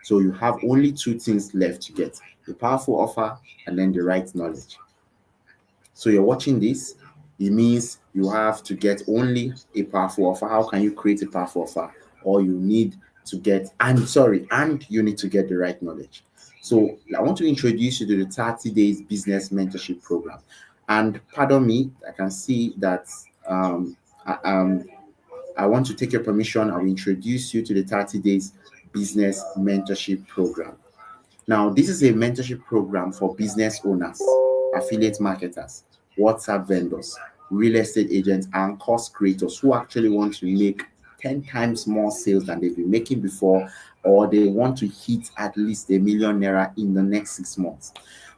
So you have only 2 things left to get: a powerful offer and then the right knowledge. So you're watching this, it means you have to get only a powerful offer. How can you create a powerful offer? Or you need to get, and you need to get the right knowledge. So I want to introduce you to the 30 days business mentorship program. And pardon me, I can see that I, I want to take your permission. I will introduce you to the 30 days business mentorship program. Now, this is a mentorship program for business owners, affiliate marketers, WhatsApp vendors, real estate agents, and course creators who actually want to make 10 times more sales than they've been making before, or they want to hit at least a 1 million naira in the next 6 months.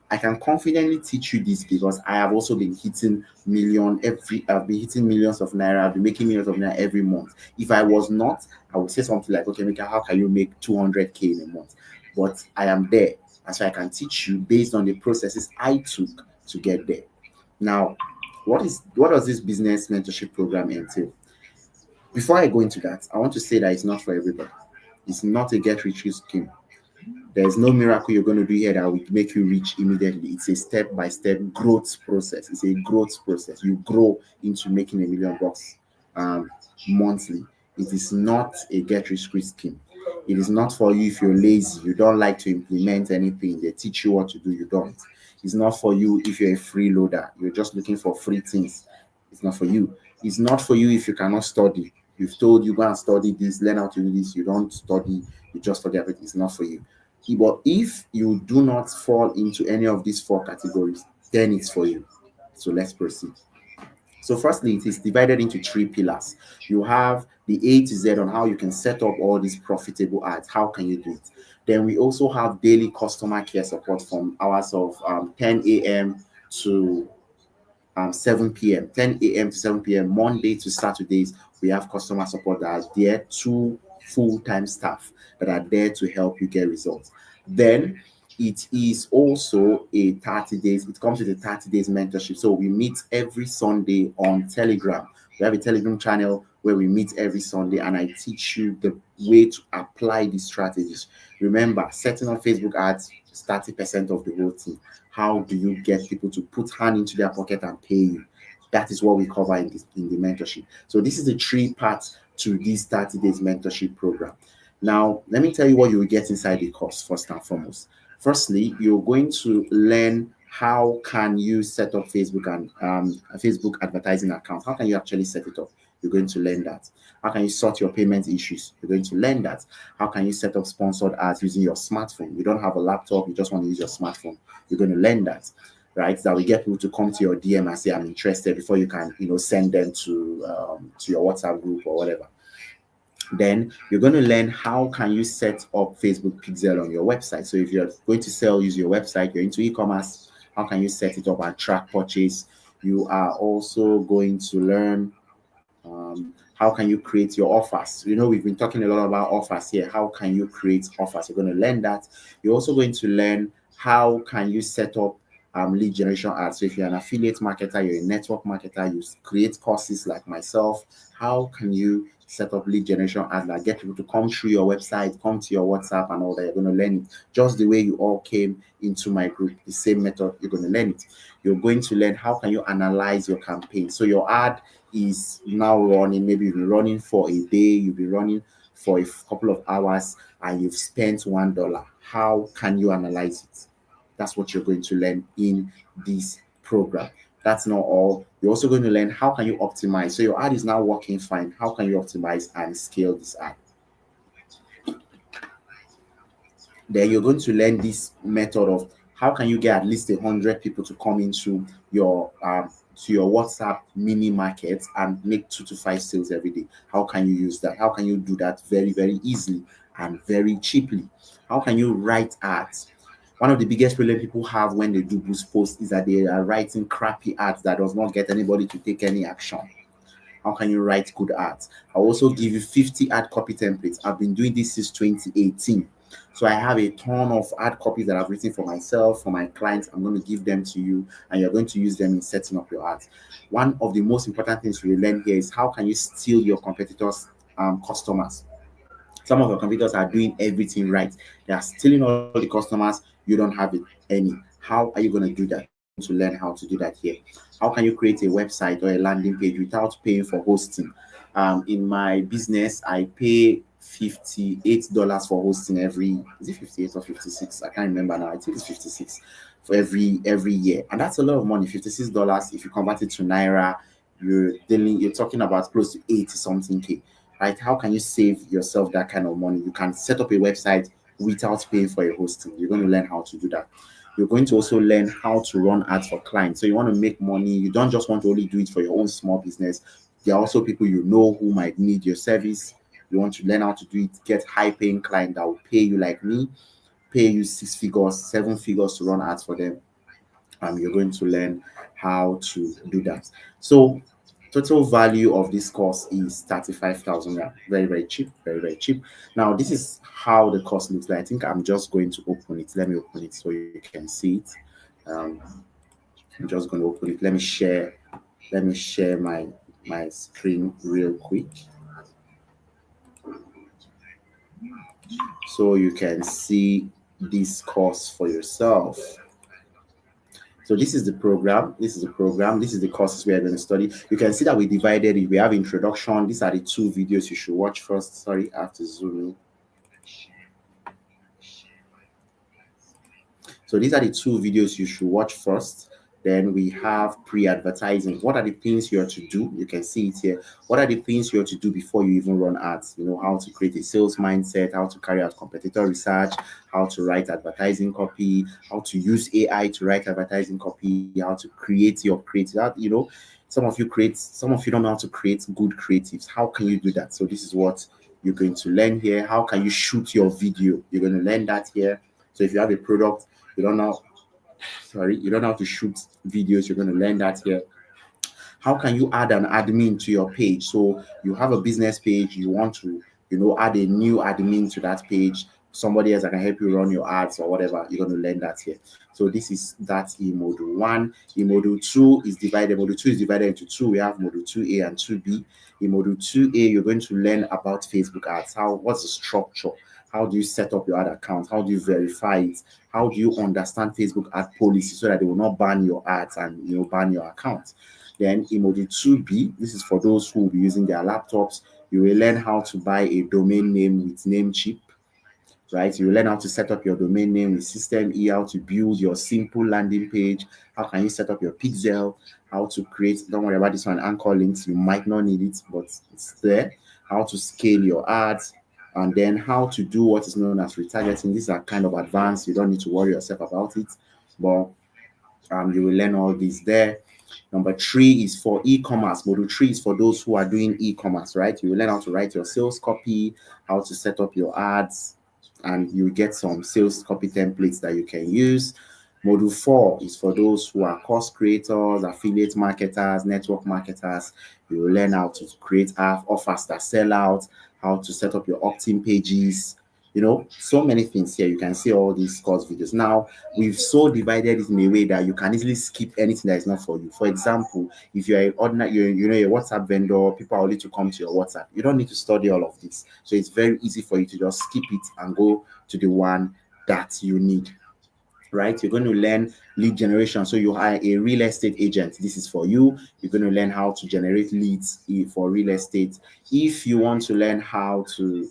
I can confidently teach you this because I have also been hitting I've been hitting millions of naira. I've been making millions of naira every month. If I was not, I would say something like, okay, Mika, how can you make 200K in a month? But I am there, and so I can teach you based on the processes I took to get there. Now, what does this business mentorship program entail? Before I go into that, I want to say that it's not for everybody. It's not a get rich quick scheme. There's no miracle you're going to do here that will make you rich immediately. It's a step-by-step growth process. It's a growth process. You grow into making $1 million monthly. It is not a get rich quick scheme. It is not for you if you're lazy, you don't like to implement anything. They teach you what to do, you don't. It's not for you if you're a freeloader. You're just looking for free things. It's not for you. It's not for you if you cannot study. You've told you go and study this, learn how to do this. You don't study, you just study everything. It's not for you. But if you do not fall into any of these 4 categories, then it's for you. So let's proceed. So firstly, it is divided into 3 pillars. You have the A to Z on how you can set up all these profitable ads. How can you do it? Then we also have daily customer care support from hours of 10 a.m. to 7 p.m., 10 a.m. to 7 p.m., Monday to Saturdays. We have customer support that are there, two full-time staff that are there to help you get results. Then it is also a 30 days, it comes with a 30 days mentorship. So we meet every Sunday on Telegram. We have a Telegram channel where we meet every Sunday, and I teach you the way to apply these strategies. Remember, setting up Facebook ads is 30% of the whole thing. How do you get people to put hand into their pocket and pay you? That is what we cover in the mentorship. So this is the three parts to this 30 days mentorship program. Now, let me tell you what you will get inside the course first and foremost. Firstly, you're going to learn how can you set up Facebook and a Facebook advertising account. How can you actually set it up? You're going to learn that. How can you sort your payment issues? You're going to learn that. How can you set up sponsored ads using your smartphone? You don't have a laptop, you just want to use your smartphone. You're going to learn that, right? That will get people to come to your DM and say, I'm interested, before you can, send them to your WhatsApp group or whatever. Then you're going to learn how can you set up Facebook pixel on your website. So if you're going to sell, use your website, you're into e-commerce, how can you set it up and track purchase? You are also going to learn how can you create your offers. We've been talking a lot about offers here. How can you create offers? You're going to learn that. You're also going to learn how can you set up lead generation ads. So if you're an affiliate marketer, you're a network marketer, you create courses like myself, how can you set up lead generation ads that get people to come through your website, come to your WhatsApp and all that? You're going to learn it just the way you all came into my group. The same method, you're going to learn it. You're going to learn how can you analyze your campaign. So your ad is now running, maybe you've been running for a day, you've been running for a couple of hours, and you've spent $1. How can you analyze it? That's what you're going to learn in this program. That's not all. You're also going to learn how can you optimize. So your ad is now working fine. How can you optimize and scale this ad? Then you're going to learn this method of how can you get at least 100 people to come into your WhatsApp mini market and make 2 to 5 sales every day. How can you use that? How can you do that very, very easily and very cheaply? How can you write ads? One of the biggest problem people have when they do boost posts is that they are writing crappy ads that does not get anybody to take any action. How can you write good ads? I'll also give you 50 ad copy templates. I've been doing this since 2018. So I have a ton of ad copies that I've written for myself, for my clients. I'm going to give them to you, and you're going to use them in setting up your ads. One of the most important things we learn here is how can you steal your competitors' customers. Some of your competitors are doing everything right. They are stealing all the customers. You don't have it any. How are you going to do that? You're going to learn how to do that here. How can you create a website or a landing page without paying for hosting? In my business, I pay $58 for hosting every, is it 58 or 56? I can't remember now. I think it's 56 for every year. And that's a lot of money. $56. If you convert it to Naira, you're talking about close to 80 something K. Right? How can you save yourself that kind of money? You can set up a website without paying for a hosting. You're going to learn how to do that. You're going to also learn how to run ads for clients. So you want to make money. You don't just want to only do it for your own small business. There are also people you know who might need your service. You want to learn how to do it, get high-paying client that will pay you like me, pay you 6 figures, 7 figures to run ads for them. You're going to learn how to do that. So total value of this course is 35,000 rand. Very, very cheap. Very, very cheap. Now, this is how the course looks like. I think I'm just going to open it. Let me open it so you can see it. I'm just going to open it. Let me share my screen real quick so you can see this course for yourself. So this is the program. This is the courses we are going to study. You can see that we divided it. We have introduction. These are the 2 videos you should watch first. Sorry, I have to zoom in. So these are the 2 videos you should watch first. Then we have pre-advertising. What are the things you are to do? You can see it here. What are the things you are to do before you even run ads? How to create a sales mindset, how to carry out competitor research, how to write advertising copy, how to use AI to write advertising copy, how to create your creative. Some of you don't know how to create good creatives. How can you do that? So this is what you're going to learn here. How can you shoot your video? You're going to learn that here. So if you have a product, you don't know how to shoot videos, you're going to learn that here. How can you add an admin to your page? So you have a business page, you want to, add a new admin to that page, somebody else that can help you run your ads or whatever. You're going to learn that here. So this is that in module 1. In module 2 is divided. Module 2 is divided into 2. We have module 2A and 2B. In module 2A, you're going to learn about Facebook ads. What's the structure? How do you set up your ad account? How do you verify it? How do you understand Facebook ad policy so that they will not ban your ads and ban your account? Then in module 2B, this is for those who will be using their laptops. You will learn how to buy a domain name with Namecheap, right? You learn how to set up your domain name with System E, how to build your simple landing page, how can you set up your pixel, how to create, don't worry about this one, anchor links, you might not need it, but it's there, how to scale your ads, and then how to do what is known as retargeting. These are kind of advanced, you don't need to worry yourself about it, but you will learn all these there. Number 3 is for e-commerce. Module 3 is for those who are doing e-commerce, right? You will learn how to write your sales copy, how to set up your ads, and you get some sales copy templates that you can use. Module 4 is for those who are course creators, affiliate marketers, network marketers. You will learn how to create offers that sell out, how to set up your opt-in pages, so many things here. You can see all these course videos. Now, we've so divided it in a way that you can easily skip anything that is not for you. For example, if you're an ordinary, a WhatsApp vendor, people are only to come to your WhatsApp. You don't need to study all of this. So it's very easy for you to just skip it and go to the one that you need. Right? You're going to learn lead generation. So you are a real estate agent. This is for you. You're going to learn how to generate leads for real estate. If you want to learn how to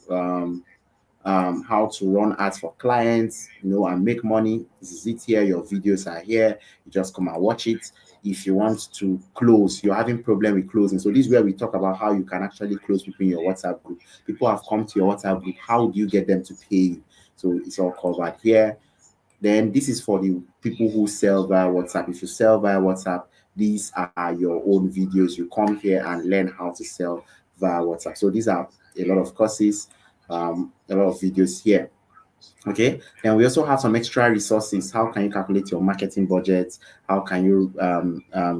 run ads for clients, and make money, this is it here. Your videos are here. You just come and watch it. If you want to close, you're having problem with closing. So this is where we talk about how you can actually close people in your WhatsApp group. People have come to your WhatsApp group. How do you get them to pay you? So it's all covered here. Then this is for the people who sell via WhatsApp. If you sell via WhatsApp, these are your own videos. You come here and learn how to sell via WhatsApp. So these are a lot of courses, a lot of videos here. Okay, then we also have some extra resources. How can you calculate your marketing budget? How can you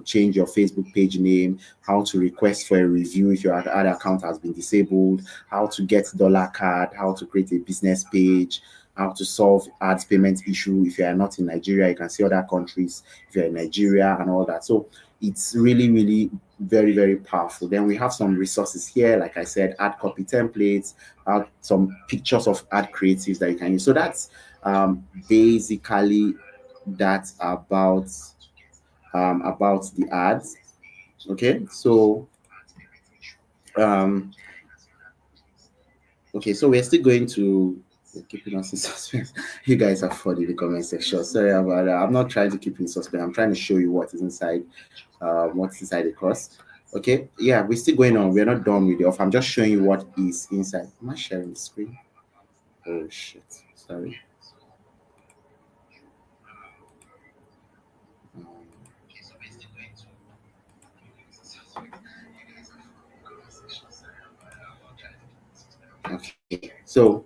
change your Facebook page name? How to request for a review if your ad account has been disabled? How to get dollar card? How to create a business page? How to solve ads payment issue if you are not in Nigeria? You can see other countries if you're in Nigeria and all that. So it's really, really very, very powerful. Then we have some resources here, like I said, ad copy templates, some pictures of ad creatives that you can use. So that's basically that about the ads. Okay, so so we're still going to keeping us in suspense. You guys are funny in the comment section. Sorry about that. I'm not trying to keep in suspense. I'm trying to show you what is inside the course. Okay, yeah, we're still going on. We're not done with the offer. I'm just showing you what is inside. Am I sharing the screen? Oh shit, sorry. Okay, so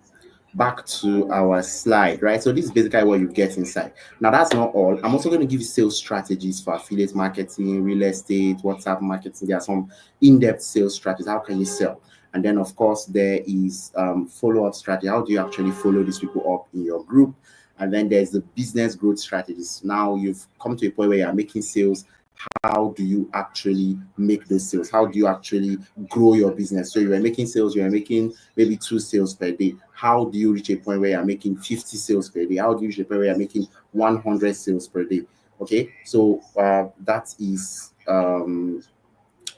back to our slide, right? So this is basically what you get inside. Now that's not all. I'm also going to give you sales strategies for affiliate marketing, real estate, WhatsApp marketing. There are some in-depth sales strategies. How can you sell? And then of course there is follow-up strategy. How do you actually follow these people up in your group? And then there's the business growth strategies. Now you've come to a point where you're making sales. How do you actually make those sales? How do you actually grow your business? So you are making sales, you are making maybe 2 sales per day. How do you reach a point where you're making 50 sales per day? How do you reach a point where you're making 100 sales per day? Okay, so that is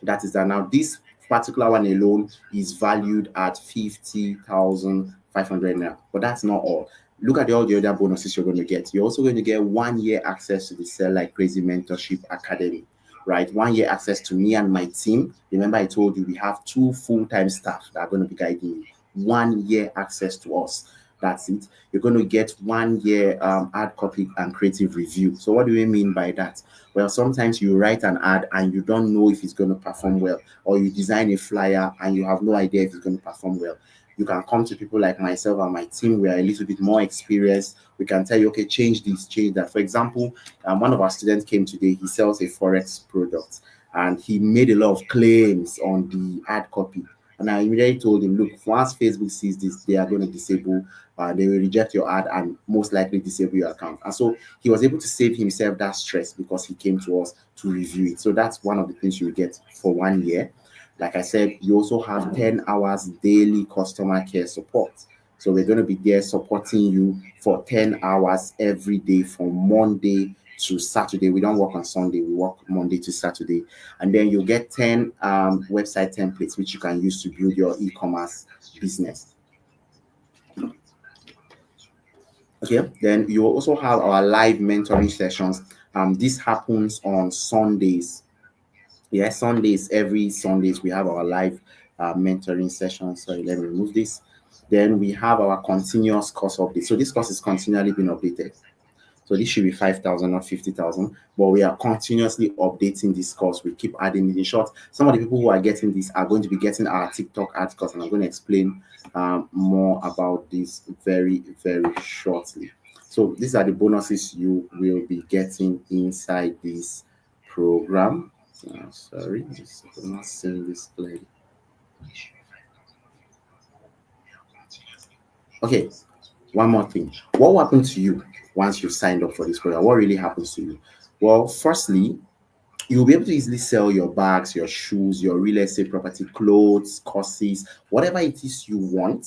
that. Now this particular one alone is valued at 50,500 now, but that's not all. Look at all the other bonuses you're going to get. You're also going to get 1 year access to the Sell Like Crazy Mentorship Academy, right? 1 year access to me and my team. Remember, I told you we have 2 full-time staff that are going to be guiding you. 1 year access to us. That's it. You're going to get 1 year ad copy and creative review. So what do we mean by that? Well, sometimes you write an ad and you don't know if it's going to perform well, or you design a flyer and you have no idea if it's going to perform well. You can come to people like myself and my team. We are a little bit more experienced. We can tell you, okay, change this, change that. For example, one of our students came today. He sells a Forex product. and he made a lot of claims on the ad copy. And I immediately told him, look, once Facebook sees this, they are going to disable, they will reject your ad and most likely disable your account. And so he was able to save himself that stress because he came to us to review it. So that's one of the things you get for 1 year. Like I said, you also have 10 hours daily customer care support. So we're going to be there supporting you for 10 hours every day from Monday to Saturday. We don't work on Sunday, we work Monday to Saturday. And then you'll get 10 website templates which you can use to build your e-commerce business. Okay, then you will also have our live mentoring sessions. This happens on Sundays. Yeah, Sundays, every Sundays we have our live mentoring session. Sorry, let me remove this. Then we have our continuous course update. So this course is continually being updated. So this should be 5,000, not 50,000. But we are continuously updating this course. We keep adding it. In short, some of the people who are getting this are going to be getting our TikTok ads course, and I'm going to explain more about this very, very shortly. So these are the bonuses you will be getting inside this program. Sorry, I'm not seeing this clearly. Okay, one more thing. What will happen to you once you've signed up for this program? What really happens to you? Well, firstly, you'll be able to easily sell your bags, your shoes, your real estate property, clothes, courses, whatever it is you want,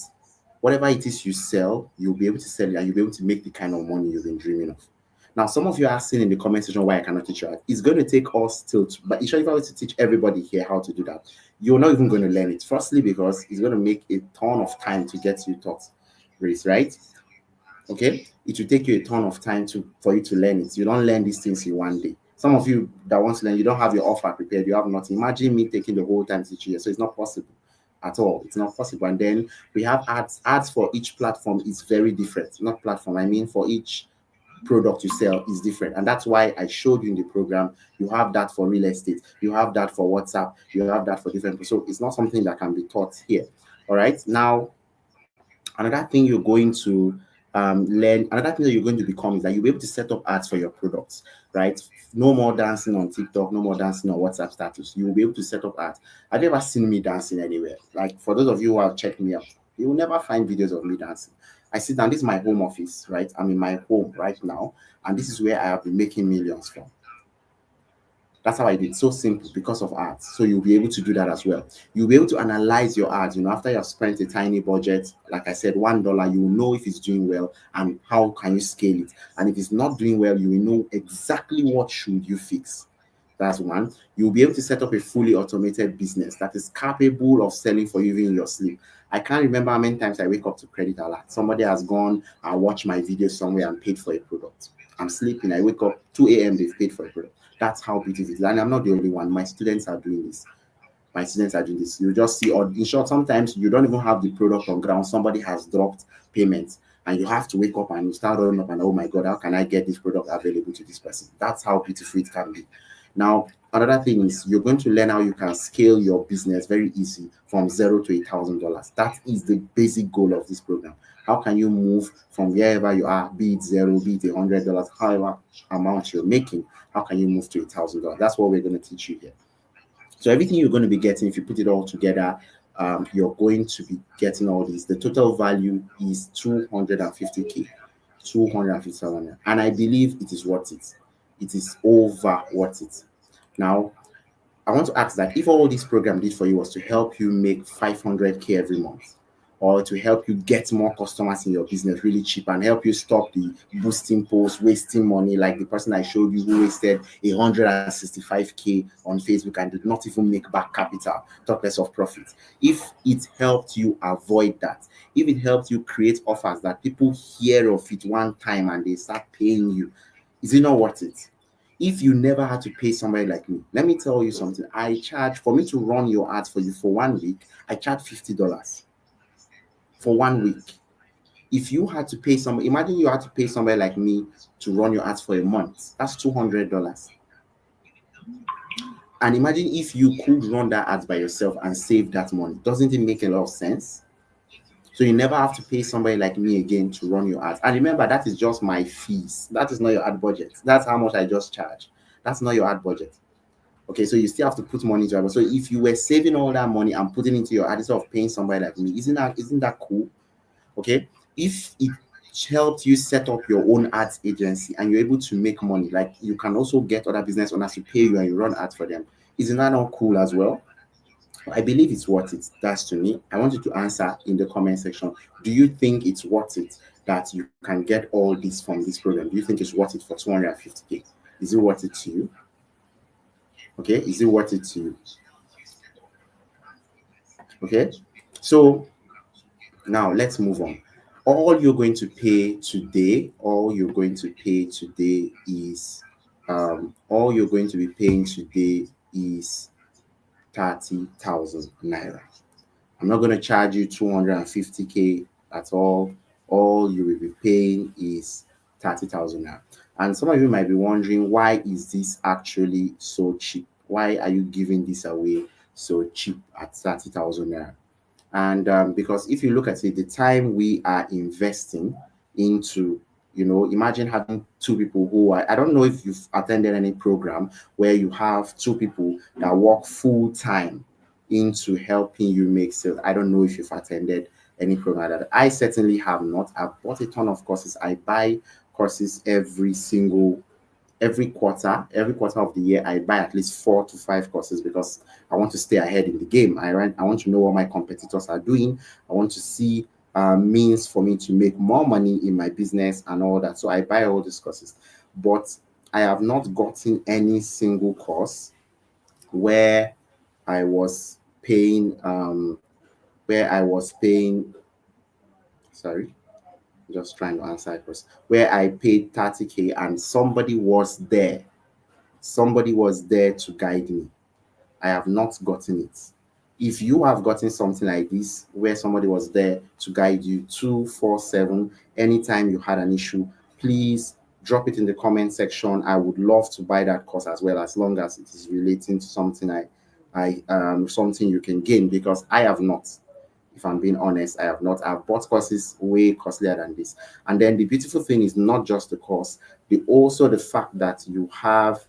whatever it is you sell, you'll be able to sell it and you'll be able to make the kind of money you've been dreaming of. Now, some of you are asking in the comment section why I cannot teach you. It's going to take us till, but if I were to teach everybody here how to do that, you're not even going to learn it. Firstly, because it's going to make a ton of time to get you taught, right? Okay, it will take you a ton of time for you to learn it. You don't learn these things in 1 day. Some of you that want to learn, you don't have your offer prepared, you have nothing. Imagine me taking the whole time to teach you. So it's not possible at all. It's not possible. And then we have ads for each platform is very different. Not platform, I mean for each product you sell is different. And that's why I showed you in the program, you have that for real estate, you have that for WhatsApp, you have that for different. So it's not something that can be taught here. All right, now another thing you're going to learn, another thing that you're going to become is that you'll be able to set up ads for your products, right? No more dancing on TikTok, no more dancing on WhatsApp status. You will be able to set up ads. Have you ever seen me dancing anywhere? Like for those of you who have checked me out, you will never find videos of me dancing. I sit down, this is my home office, right? I'm in my home right now, and this is where I have been making millions from. That's how I did. So simple because of ads. So you'll be able to do that as well. You'll be able to analyze your ads. After you've spent a tiny budget, like I said, $1, you will know if it's doing well and how can you scale it. And if it's not doing well, you will know exactly what should you fix. That's one. You'll be able to set up a fully automated business that is capable of selling for you even in your sleep. I can't remember how many times I wake up to credit alert. Somebody has gone and watched my video somewhere and paid for a product. I'm sleeping. I wake up 2 a.m. They've paid for a product. That's how beautiful it is. And I'm not the only one. My students are doing this. You just see, or in short, sometimes you don't even have the product on ground. Somebody has dropped payments and you have to wake up and you start running up and, oh my God, how can I get this product available to this person? That's how beautiful it can be. Now, another thing is you're going to learn how you can scale your business very easy from $0 to $1,000. That is the basic goal of this program. How can you move from wherever you are, be it $0, be it $100, however amount you're making, how can you move to $1,000? That's what we're going to teach you here. So everything you're going to be getting, if you put it all together, you're going to be getting all these. The total value is 250K, 250,000. And I believe it is worth it. It is over worth it. Now, I want to ask that if all this program did for you was to help you make 500K every month, or to help you get more customers in your business really cheap and help you stop the boosting posts, wasting money, like the person I showed you who wasted 165K on Facebook and did not even make back capital, talk less of profit. If it helped you avoid that, if it helped you create offers that people hear of it one time and they start paying you, is it not worth it? If you never had to pay somebody like me, let me tell you something. I charge, for me to run your ads for you for 1 week, I charge $50 for 1 week. If you had to pay somebody, imagine you had to pay somebody like me to run your ads for a month, that's $200. And imagine if you could run that ads by yourself and save that money. Doesn't it make a lot of sense? So you never have to pay somebody like me again to run your ads. And remember, that is just my fees. That is not your ad budget. That's how much I just charge. That's not your ad budget. Okay, so you still have to put money into it. So if you were saving all that money and putting into your ad instead of paying somebody like me, isn't that cool? Okay, if it helped you set up your own ads agency and you're able to make money, like you can also get other business owners to pay you and you run ads for them, isn't that not cool as well? I believe it's worth it. That's to me. I want you to answer in the comment section. Do you think it's worth it that you can get all this from this program? Do you think it's worth it for 250K? Is it worth it to you? Okay, is it worth it to you? Okay, so now let's move on. All you're going to pay today is all you're going to be paying today is 30,000 naira. I'm not going to charge you 250K at all. All you will be paying is 30,000 naira. And some of you might be wondering, why is this actually so cheap? Why are you giving this away so cheap at 30,000 naira? And because if you look at it, the time we are investing into, imagine having two people who are, I don't know if you've attended any program where you have two people that work full time into helping you make sales. I don't know if you've attended any program like that. I certainly have not. I've bought a ton of courses. I buy courses every quarter of the year. I buy at least 4 to 5 courses because I want to stay ahead in the game. I want to know what my competitors are doing. I want to see means for me to make more money in my business and all that. So I buy all these courses, but I have not gotten any single course where I was paying where I was paying sorry, just trying to answer it first, where I paid 30K and somebody was there to guide me. I have not gotten it. If you have gotten something like this where somebody was there to guide you 247 anytime you had an issue, please drop it in the comment section. I would love to buy that course as well, as long as it is relating to something something you can gain, because I have not. If I'm being honest, I have not. I've bought courses way costlier than this. And then the beautiful thing is not just the course, also the fact that you have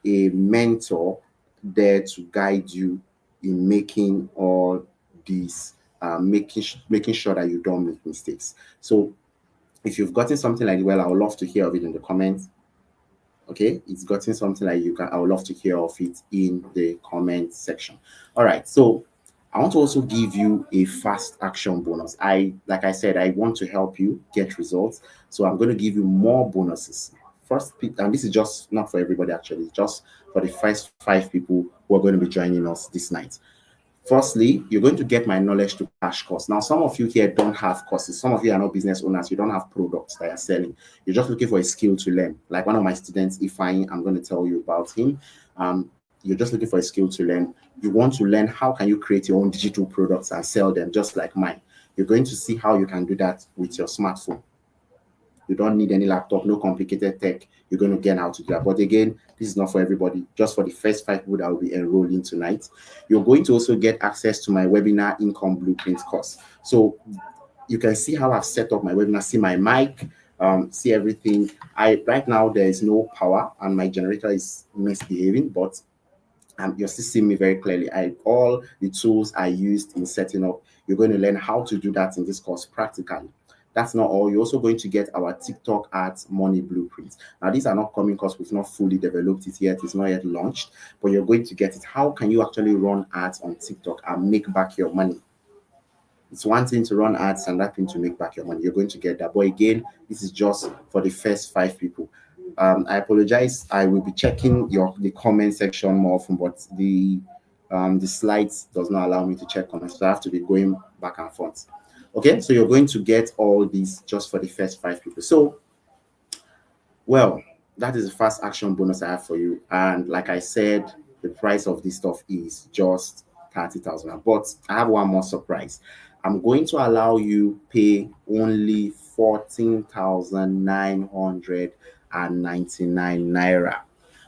a mentor there to guide you in making all these, making sure that you don't make mistakes. So if you've gotten something like, well, I would love to hear of it in the comments. Okay, it's gotten something like, I would love to hear of it in the comment section. All right, so I want to also give you a fast action bonus. Like I said, I want to help you get results, so I'm going to give you more bonuses. First, and this is just not for everybody actually, just for the first 5 people who are going to be joining us this night. Firstly, you're going to get my knowledge to cash course. Now, some of you here don't have courses. Some of you are not business owners. You don't have products that you're selling. You're just looking for a skill to learn. Like one of my students, Ifeanyi, I'm going to tell you about him. You're just looking for a skill to learn. You want to learn how can you create your own digital products and sell them just like mine. You're going to see how you can do that with your smartphone. You don't need any laptop, no complicated tech. You're going to get how to do that. But again, this is not for everybody, just for the first 5 people that will be enrolling tonight. You're going to also get access to my webinar income blueprint course. So you can see how I've set up my webinar, see my mic, see everything. Right now there is no power and my generator is misbehaving, but you're still seeing me very clearly. All the tools I used in setting up, you're going to learn how to do that in this course practically. That's not all. You're also going to get our TikTok ads money blueprints. Now, these are not coming because we've not fully developed it yet. It's not yet launched, but you're going to get it. How can you actually run ads on TikTok and make back your money? It's one thing to run ads and that thing to make back your money. You're going to get that. But again, this is just for the first 5 people. I apologize. I will be checking the comment section more often, but the slides does not allow me to check comments, so I have to be going back and forth. Okay, so you're going to get all these just for the first 5 people. So, well, that is the fast action bonus I have for you. And like I said, the price of this stuff is just 30,000. But I have one more surprise. I'm going to allow you pay only 14,999 naira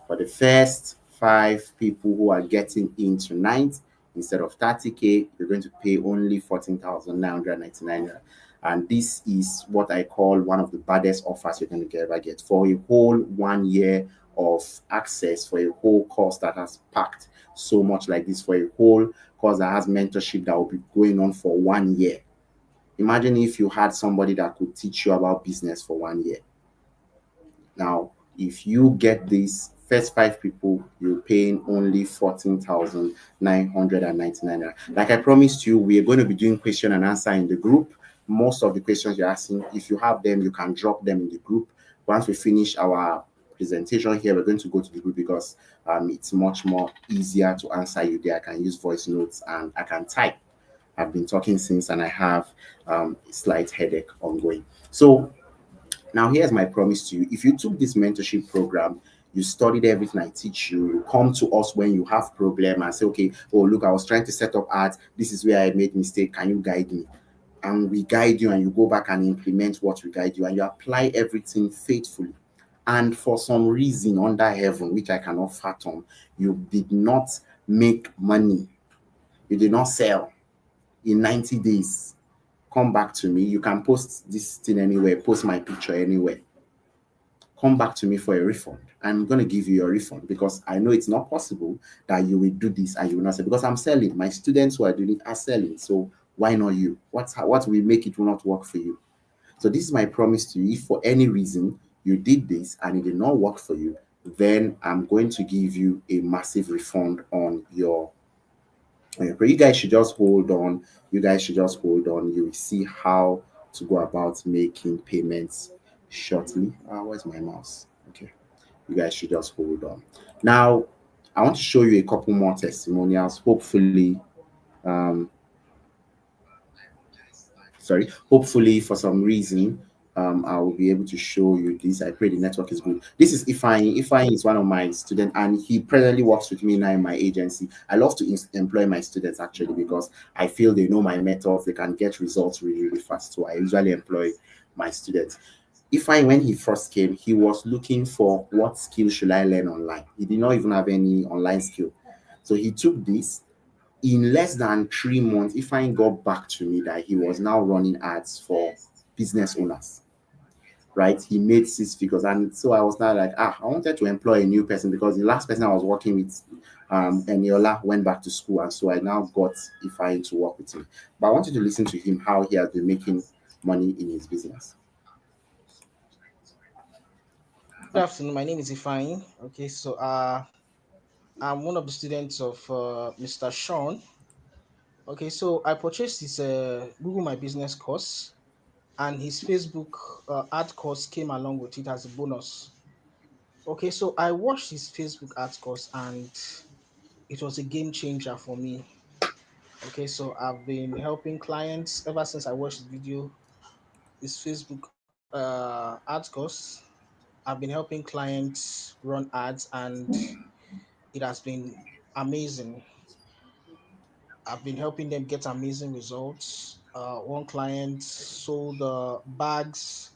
for the first 5 people who are getting in tonight. Instead of 30K, you're going to pay only 14,999 naira. And this is what I call one of the baddest offers you're going to ever get for a whole 1 year of access for a whole course that has packed so much like this, for a whole course that has mentorship that will be going on for 1 year. Imagine if you had somebody that could teach you about business for 1 year. Now, if you get these first five people, you're paying only 14,999 naira. Like I promised you, we are going to be doing question and answer in the group. Most of the questions you're asking, if you have them, you can drop them in the group. Once we finish our presentation here, we're going to go to the group because it's much more easier to answer you there. I can use voice notes and I can type. I've been talking since and I have a slight headache ongoing. So now, here's my promise to you. If you took this mentorship program, you studied everything I teach you, you come to us when you have problem and say, okay, oh, look, I was trying to set up ads. This is where I made mistake. Can you guide me? And we guide you and you go back and implement what we guide you and you apply everything faithfully. And for some reason under heaven, which I cannot fathom, you did not make money. You did not sell in 90 days. Come back to me. You can post this thing anywhere, post my picture anywhere. Come back to me for a refund. I'm going to give you your refund because I know it's not possible that you will do this and you will not sell because I'm selling. My students who are doing it are selling. So why not you? What will make it will not work for you? So this is my promise to you. If for any reason you did this and it did not work for you, then I'm going to give you a massive refund on your. But you guys should just hold on. You guys should just hold on. You will see how to go about making payments shortly. Where's my mouse? Okay. You guys should just hold on. Now, I want to show you a couple more testimonials. Um, hopefully for some reason, I will be able to show you this. I pray the network is good. This is Ifeanyi. Ifeanyi is one of my students, and he presently works with me now in my agency. I love to employ my students actually because I feel they know my methods. They can get results really, really fast. So I usually employ my students. Ifeanyi, when he first came, he was looking for what skill should I learn online. He did not even have any online skill. So he took this in less than 3 months. Ifeanyi got back to me that he was now running ads for business owners, right? He made 6 figures. And so I was now like, I wanted to employ a new person because the last person I was working with, Eniola, went back to school. And so I now got Ifeanyi to work with him. But I wanted to listen to him, how he has been making money in his business. Good afternoon. My name is Ifeanyi. Okay, so I'm one of the students of Mr. Sean. Okay, so I purchased his Google My Business course, and his Facebook ad course came along with it as a bonus. Okay, so I watched his Facebook ad course, and it was a game changer for me. Okay, so I've been helping clients ever since I watched the video, his Facebook ad course. I've been helping clients run ads, and it has been amazing. I've been helping them get amazing results. One client sold bags,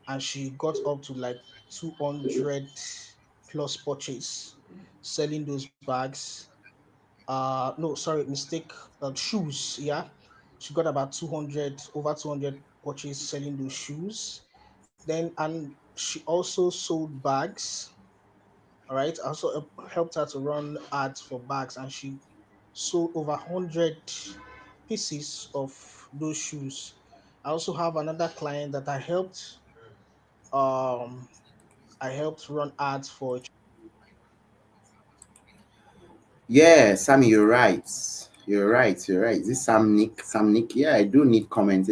and she got up to like 200 plus purchase selling those bags. No, sorry, mistake. Shoes, yeah. She got about 200, over 200 purchase selling those shoes. Then, and she also sold bags. All right. I also helped her to run ads for bags, and she sold over 100 pieces of those shoes. I also have another client that um I helped run ads for. Yeah, Sammy, you're right. You're right. You're right. Is this Sam Nick? Sam Nick? Yeah, I do need comment.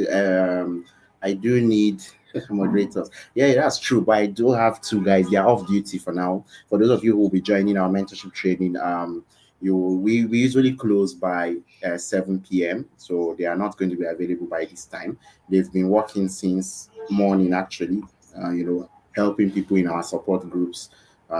I do need moderators. Yeah, that's true. But I do have two guys. They are off duty for now. For those of you who will be joining our mentorship training, we usually close by 7 p.m. So they are not going to be available by this time. They've been working since morning actually. Helping people in our support groups.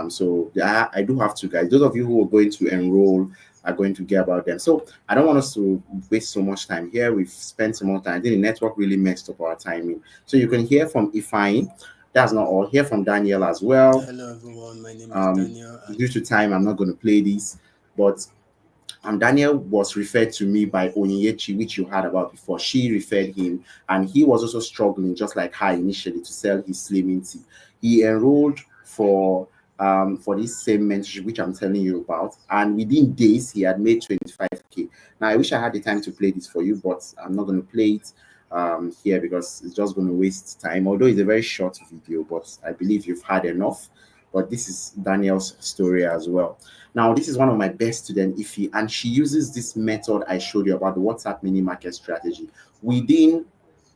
So I do have two guys. Those of you who are going to enroll are going to get about them. So I don't want us to waste so much time here. We've spent some more time. I think the network really messed up our timing. So you can hear from Ifeanyi. That's not all. Hear from Daniel as well. Hello everyone, my name is Daniel. Due to time, I'm not going to play this, but Daniel was referred to me by Onyinyechi, which you heard about before. She referred him, and he was also struggling, just like her initially, to sell his slimming tea. He enrolled for for this same mentorship, which I'm telling you about. And within days, he had made 25K. Now, I wish I had the time to play this for you, but I'm not going to play it here because it's just going to waste time. Although it's a very short video, but I believe you've had enough. But this is Daniel's story as well. Now, this is one of my best students, Ify, and she uses this method I showed you about the WhatsApp mini market strategy. Within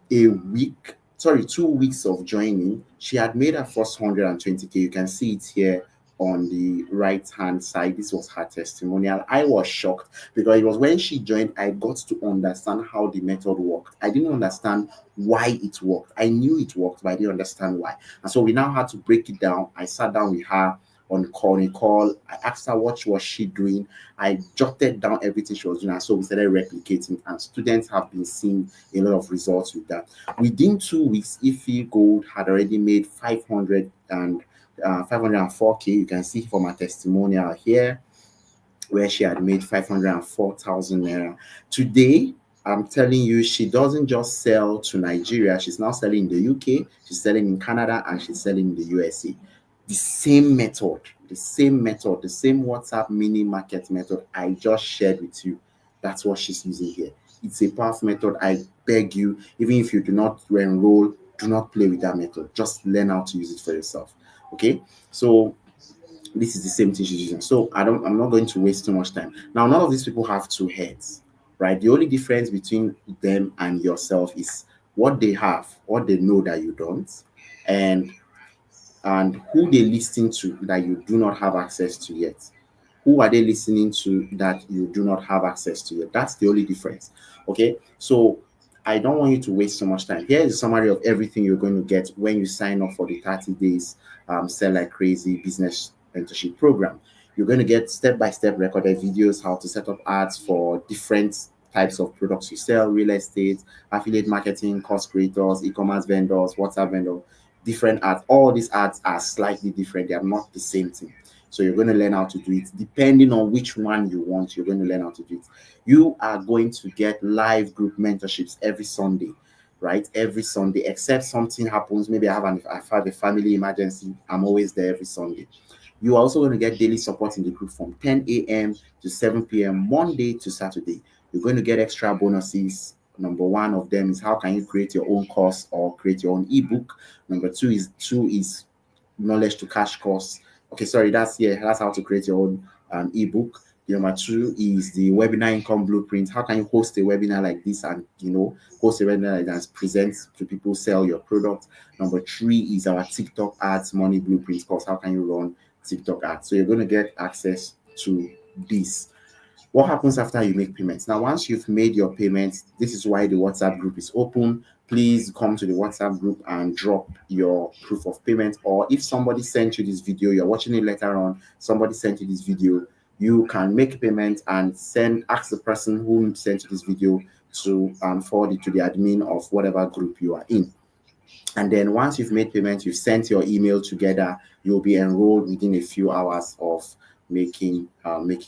a week, sorry, 2 weeks of joining, she had made her first 120K. You can see it here on the right hand side. This was her testimonial. I was shocked because it was when she joined, I got to understand how the method worked. I didn't understand why it worked. I knew it worked, but I didn't understand why. And so we now had to break it down. I sat down with her on a call. I asked her what was she doing. I jotted down everything she was doing, and so we started replicating. And students have been seeing a lot of results with that. Within 2 weeks, Ify Gold had already made 504K. You can see from her testimonial here where she had made 504,000 naira. Today, I'm telling you, she doesn't just sell to Nigeria. She's now selling in the UK, she's selling in Canada, and she's selling in the USA. The same method, the same WhatsApp mini market method I just shared with you. That's what she's using here. It's a powerful method. I beg you, even if you do not enroll, do not play with that method. Just learn how to use it for yourself. Okay, so this is the same thing she's using. So I'm not going to waste too much time. Now, none of these people have two heads, right? The only difference between them and yourself is what they have, what they know that you don't, and who they listen to that you do not have access to yet. Who are they listening to that you do not have access to yet? That's the only difference. Okay, so I don't want you to waste so much time. Here is a summary of everything you're going to get when you sign up for the 30 days Sell Like Crazy business mentorship program. You're going to get step-by-step recorded videos, how to set up ads for different types of products you sell: real estate, affiliate marketing, course creators, e-commerce vendors, WhatsApp vendors, different ads. All these ads are slightly different. They are not the same thing. So you're going to learn how to do it. Depending on which one you want, you're going to learn how to do it. You are going to get live group mentorships every Sunday, right? Every Sunday, except something happens. Maybe I've had a family emergency. I'm always there every Sunday. You are also going to get daily support in the group from 10 a.m. to 7 p.m. Monday to Saturday. You're going to get extra bonuses. Number one of them is how can you create your own course or create your own ebook. Number two is knowledge to cash course. Okay, sorry, that's how to create your own ebook. The number two is the webinar income blueprint. How can you host a webinar like this and host a webinar like that and present to people, sell your product? Number three is our TikTok ads money blueprint course. How can you run TikTok ads? So you're going to get access to this. What happens after you make payments? Now, once you've made your payments, this is why the WhatsApp group is open. Please come to the WhatsApp group and drop your proof of payment. Or if somebody sent you this video, you're watching it later on, somebody sent you this video, you can make payment and ask the person who sent you this video to forward it to the admin of whatever group you are in. And then once you've made payment, you've sent your email together, you'll be enrolled within a few hours of making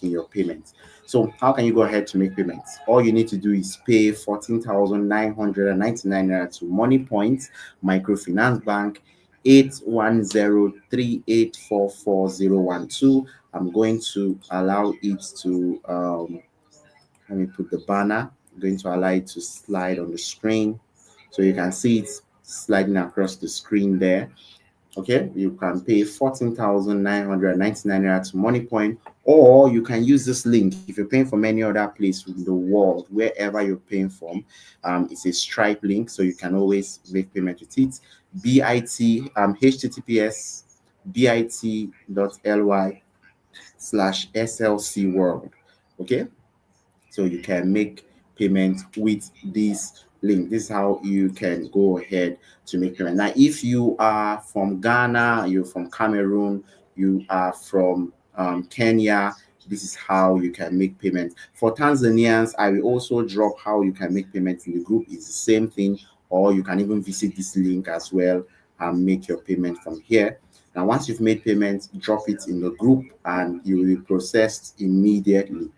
your payments. So how can you go ahead to make payments? All you need to do is pay 14,999 naira to Money Point Microfinance Bank 81038444012. I'm going to allow it to let me put the banner. I'm going to allow it to slide on the screen so you can see it sliding across the screen there. Okay, you can pay 14,999 naira to MoneyPoint, or you can use this link if you're paying from any other place in the world, wherever you're paying from. It's a Stripe link, so you can always make payment with it. HTTPS bit.ly/SLC World. Okay, so you can make payment with this link. This is how you can go ahead to make payment. Now, if you are from Ghana, you're from Cameroon, you are from Kenya, this is how you can make payment. For Tanzanians, I will also drop how you can make payment in the group. It's the same thing, or you can even visit this link as well and make your payment from here. Now, once you've made payment, drop it in the group and you will be processed immediately.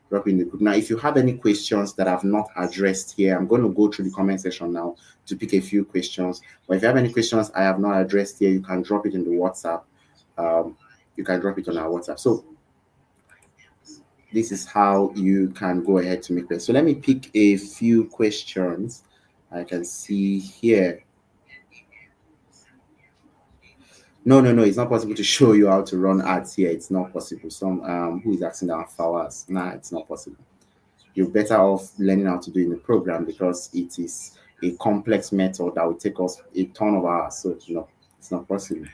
Drop in the group. Now, if you have any questions that I've not addressed here, I'm going to go through the comment section now to pick a few questions. But if you have any questions I have not addressed here, you can drop it in the WhatsApp. you can drop it on our WhatsApp. So this is how you can go ahead to make this. So let me pick a few questions I can see here. No, no, no, it's not possible to show you how to run ads here. It's not possible. Some who is asking that for us? Nah, it's not possible. You're better off learning how to do it in the program because it is a complex method that will take us a ton of hours. So no, it's not possible.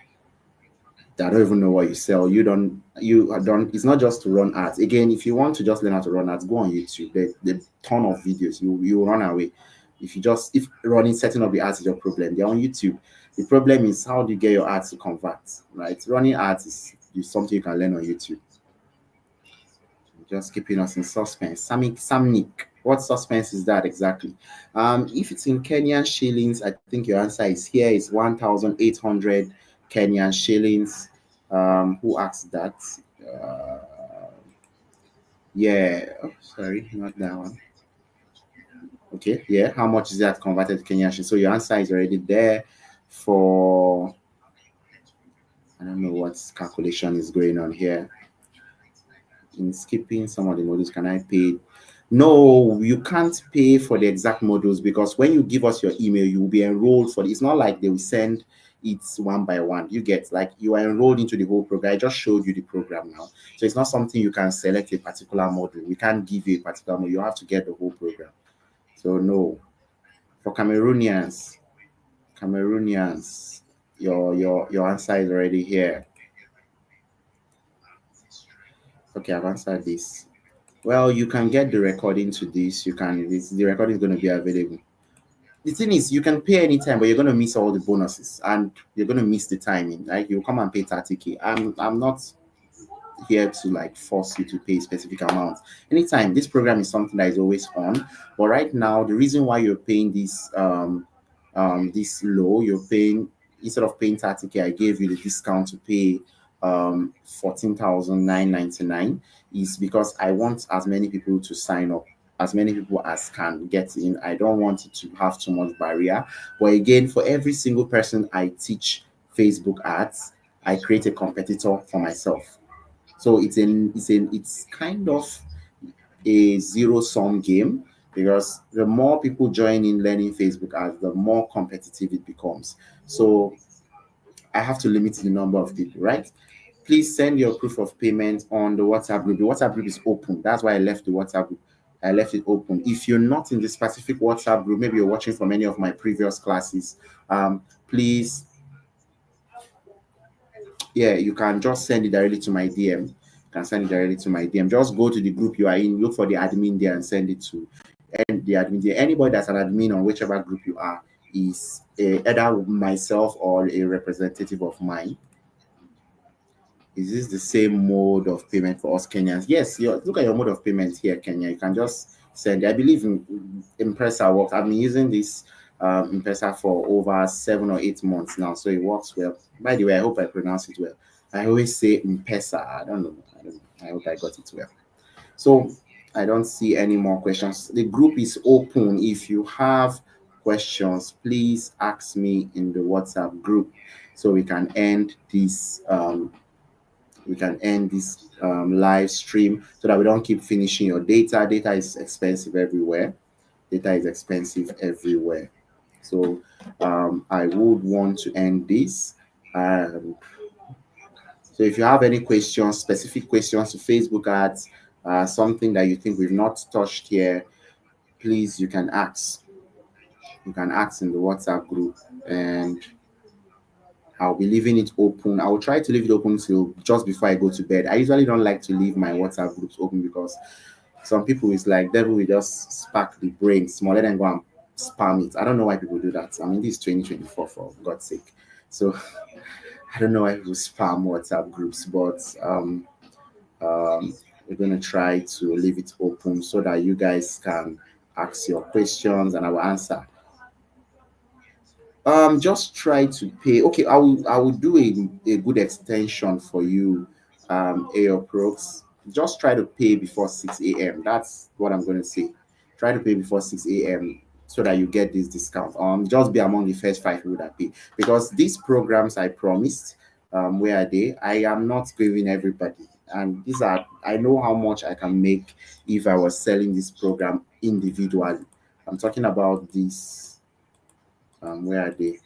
I don't even know what you sell. You don't. It's not just to run ads. Again, if you want to just learn how to run ads, go on YouTube. There's a ton of videos. You run away. If running setting up the ads is your problem, they're on YouTube. The problem is how do you get your ads to convert, right? Running ads is something you can learn on YouTube. Just keeping us in suspense. Samnik, what suspense is that exactly? If it's in Kenyan shillings, I think your answer is here. It's 1,800 Kenyan shillings. Who asked that? Yeah. Oh, sorry, not that one. Okay. Yeah. How much is that converted to Kenyan shillings? So your answer is already there. For I don't know what calculation is going on here. In skipping some of the modules, can I pay? No, you can't pay for the exact modules because when you give us your email, you will be enrolled for it. It's not like they will send it one by one. You get like you are enrolled into the whole program. I just showed you the program now. So it's not something you can select a particular module. We can't give you a particular module. You have to get the whole program. So no. For Cameroonians, your answer is already here. Okay, I've answered this. Well, you can get the recording to this. The recording is going to be available. The thing is, you can pay anytime, but you're going to miss all the bonuses and you're going to miss the timing. Like you come and pay 30K. I'm not here to like force you to pay specific amounts. Anytime, this program is something that is always on. But right now, the reason why you're paying this low, you're paying instead of paying 30K, I gave you the discount to pay 14,999 is because I want as many people to sign up, as many people as can get in. I don't want it to have too much barrier. But again, for every single person I teach Facebook ads, I create a competitor for myself. So it's kind of a zero sum game because the more people join in learning Facebook ads, the more competitive it becomes. So I have to limit the number of people, right? Please send your proof of payment on the WhatsApp group. The WhatsApp group is open. That's why I left the WhatsApp group. I left it open. If you're not in the specific WhatsApp group, maybe you're watching from any of my previous classes, please, yeah, you can just send it directly to my DM. You can send it directly to my DM. Just go to the group you are in, look for the admin there, and send it to and the admin there. Anybody that's an admin on whichever group you are is either myself or a representative of mine. Is this the same mode of payment for us Kenyans? Yes, look at your mode of payment here, Kenya. You can just send. I believe in M-Pesa works. I've been using this M-Pesa for over 7 or 8 months now, so it works well. By the way, I hope I pronounce it well. I always say M-Pesa. I don't know. I hope I got it well. So I don't see any more questions. The group is open. If you have questions, please ask me in the WhatsApp group so we can end this live stream so that we don't keep finishing your data. Data is expensive everywhere. So I would want to end this. So if you have any questions, specific questions to Facebook ads, something that you think we've not touched here, please, you can ask. You can ask in the WhatsApp group and I'll be leaving it open. I will try to leave it open till just before I go to bed. I usually don't like to leave my WhatsApp groups open because some people is like devil will just spark the brain smaller than go and spam it. I don't know why people do that. I mean, this is 2024 for God's sake. So I don't know why people spam WhatsApp groups, but we're gonna try to leave it open so that you guys can ask your questions and I will answer. Just try to pay. Okay, I will do a good extension for you, AOPros. Just try to pay before 6 a.m. That's what I'm going to say. Try to pay before 6 a.m. so that you get this discount. Just be among the first 5 people that pay because these programs I promised, Where are they? I am not giving everybody, and these are, I know how much I can make if I was selling this program individually. I'm talking about this. Where are they?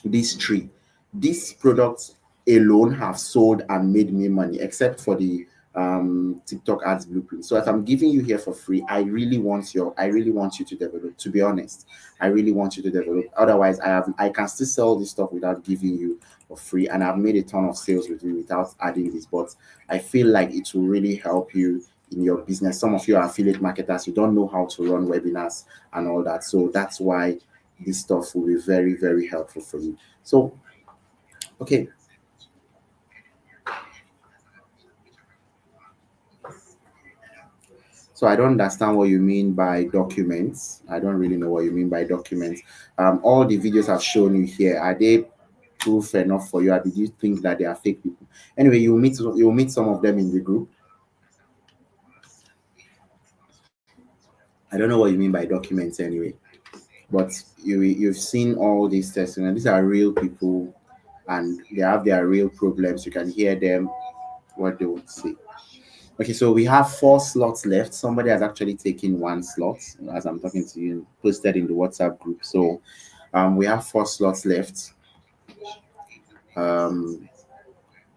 These three. These products alone have sold and made me money, except for the TikTok ads blueprint. So if I'm giving you here for free, I really want you to develop. To be honest, I really want you to develop. Otherwise, I can still sell this stuff without giving you for free, and I've made a ton of sales with you without adding this. But I feel like it will really help you in your business. Some of you are affiliate marketers, you don't know how to run webinars and all that. So that's why this stuff will be very, very helpful for you. So, okay. So I don't understand what you mean by documents. I don't really know what you mean by documents. All the videos I've shown you here, are they proof enough for you, or did you think that they are fake people? Anyway, you'll meet some of them in the group. I don't know what you mean by documents anyway, but you've seen all these testimonies. These are real people, and they have their real problems. You can hear them, what they would say. Okay, so we have 4 slots left. Somebody has actually taken 1 slot as I'm talking to you, posted in the WhatsApp group. So we have 4 slots left.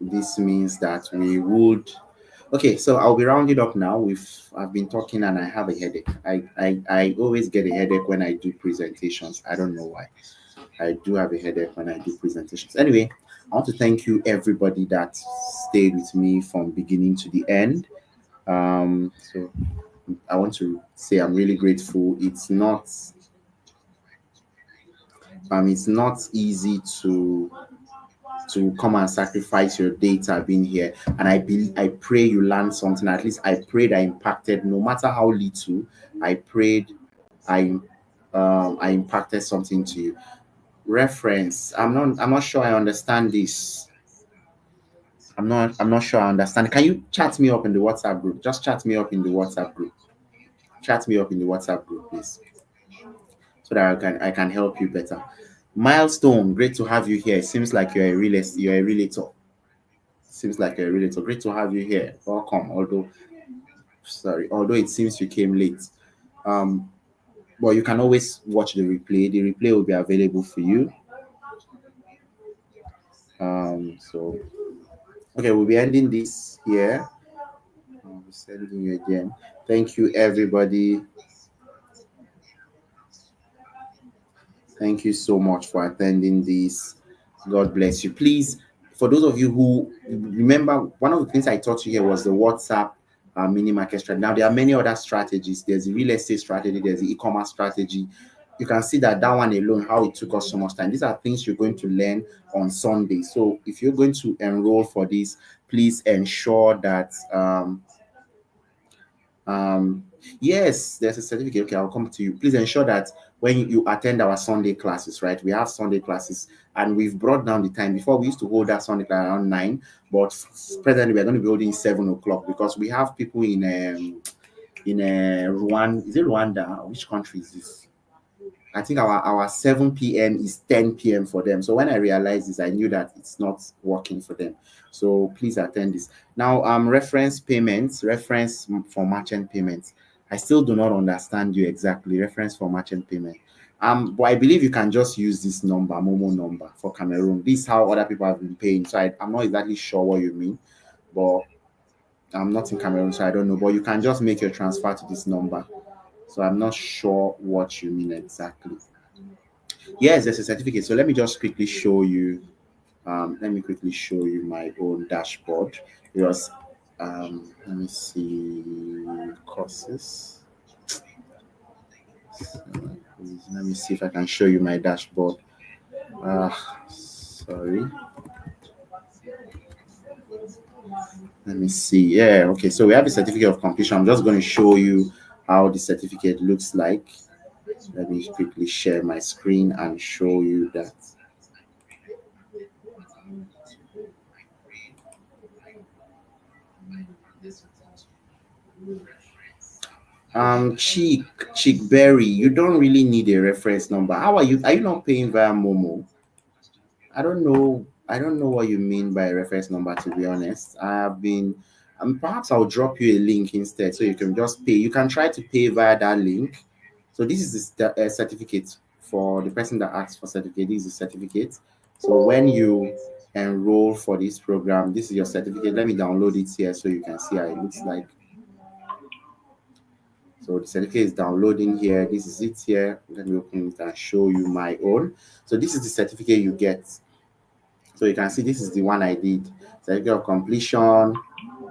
This means that we would. Okay, so I'll be rounding up now. I've been talking and I have a headache. I always get a headache when I do presentations. I don't know why. I do have a headache when I do presentations. Anyway, I want to thank you everybody that stayed with me from beginning to the end. So I want to say I'm really grateful. It's not easy to come and sacrifice your data being here. And I pray you learned something. At least I prayed I impacted, no matter how little. I prayed I impacted something to you. Reference. I'm not sure I understand this. I'm not sure I understand. Can you chat me up in the WhatsApp group? Just chat me up in the WhatsApp group. Chat me up in the WhatsApp group, please, so that I can help you better. Milestone, great to have you here. Seems like you're a realtor. Seems like you're a realtor. Great to have you here. Welcome. Although it seems you came late. Um, but you can always watch the replay. The replay will be available for you. So okay, we'll be ending this here. I'll be sending you again. Thank you, everybody. Thank you so much for attending this. God bless you. Please, for those of you who remember, one of the things I taught you here was the WhatsApp mini market strategy. Now, there are many other strategies. There's the real estate strategy, there's the e-commerce strategy. You can see that one alone, how it took us so much time. These are things you're going to learn on Sunday. So if you're going to enroll for this, please ensure that yes, there's a certificate. Okay, I'll come to you. Please ensure that when you attend our Sunday classes, right? We have Sunday classes, and we've brought down the time. Before, we used to hold that Sunday class around 9, but presently we're going to be holding 7 o'clock because we have people in Rwanda. Is it Rwanda? Which country is this? I think our 7 p.m. is 10 p.m. for them. So when I realized this, I knew that it's not working for them. So please attend this. Now, reference payments, reference for merchant payments. I still do not understand you exactly. Reference for merchant payment. But I believe you can just use this number, Momo number for Cameroon. This is how other people have been paying. So I'm not exactly sure what you mean, but I'm not in Cameroon, so I don't know. But you can just make your transfer to this number. So I'm not sure what you mean exactly. Yes, there's a certificate. So let me just quickly show you. Let me quickly show you my own dashboard. Because let me see courses. Let me see if I can show you my dashboard. Sorry. Let me see. Yeah, okay. So we have a certificate of completion. I'm just going to show you how the certificate looks like. Let me quickly share my screen and show you that. Chickberry, you don't really need a reference number. How are you? Are you not paying via Momo? I don't know I don't know what you mean by reference number, to be honest. I have been, perhaps I'll drop you a link instead so you can just pay. You can try to pay via that link. So this is the certificate for the person that asks for certificate. This is the certificate. So when you enroll for this program, this is your certificate. Let me download it here so you can see how it looks like. So the certificate is downloading here. This is it here. Let me open it and show you my own. So this is the certificate you get. So you can see this is the one I did. Certificate of completion,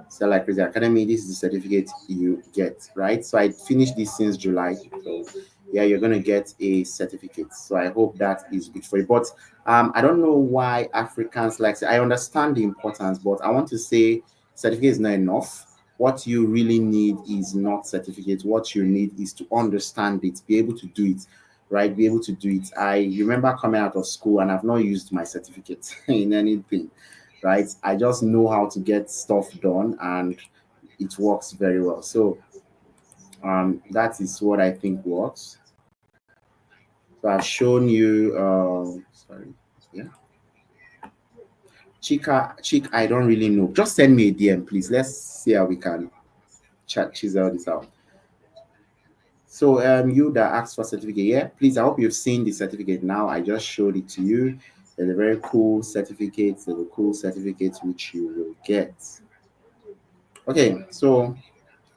Stella Crazy Academy. This is the certificate you get, right? So I finished this since July. So yeah, you're gonna get a certificate. So I hope that is good for you. But I don't know why Africans like. I understand the importance, but I want to say certificate is not enough. What you really need is not certificate. What you need is to understand it, be able to do it, right? Be able to do it. I remember coming out of school and I've not used my certificate in anything, right? I just know how to get stuff done and it works very well. So that is what I think works. So I've shown you sorry, yeah. Chick, I don't really know. Just send me a DM, please. Let's see how we can chat chisel this out. So you that asked for certificate, yeah, please. I hope you've seen the certificate now. I just showed it to you. There's a very cool certificate. There's a cool certificate which you will get. Okay, so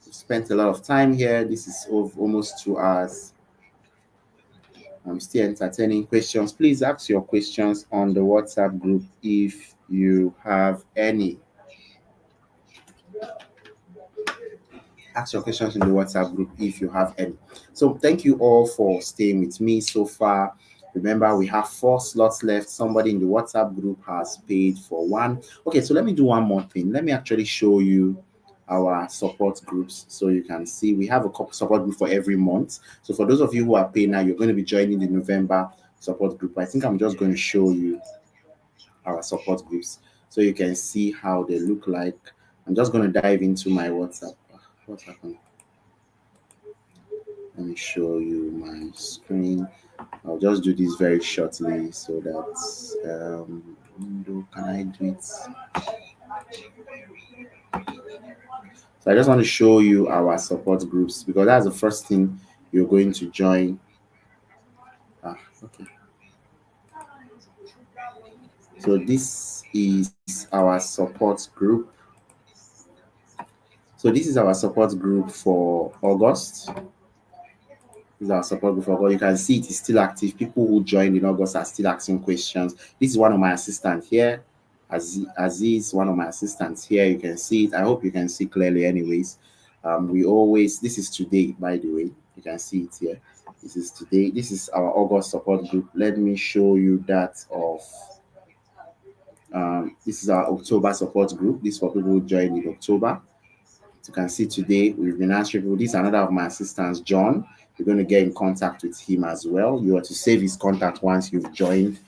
we've spent a lot of time here. This is of almost 2 hours. I'm still entertaining questions. Please ask your questions on the WhatsApp group if you have any. Ask your questions in the WhatsApp group if you have any. So thank you all for staying with me so far. Remember, we have 4 slots left. Somebody in the WhatsApp group has paid for one. Okay, so let me do one more thing. Let me actually show you our support groups so you can see we have a couple support group for every month. So for those of you who are paying now, you're going to be joining the November support group. I think I'm just going to show you our support groups so you can see how they look like. I'm just going to dive into my WhatsApp. What's happened? Let me show you my screen. I'll just do this very shortly so that can I do it? So I just want to show you our support groups because that's the first thing you're going to join. Okay. So this is our support group. So this is our support group for August. This is our support group for August. You can see it is still active. People who joined in August are still asking questions. This is one of my assistants here. Aziz, one of my assistants here. You can see it. I hope you can see clearly anyways. This is today, by the way. You can see it here. This is today. This is our August support group. Let me show you that of this is our October support group. This is for people who joined in October. You can see today we've been answering people. This is another of my assistants, John. You're going to get in contact with him as well. You are to save his contact once you've joined.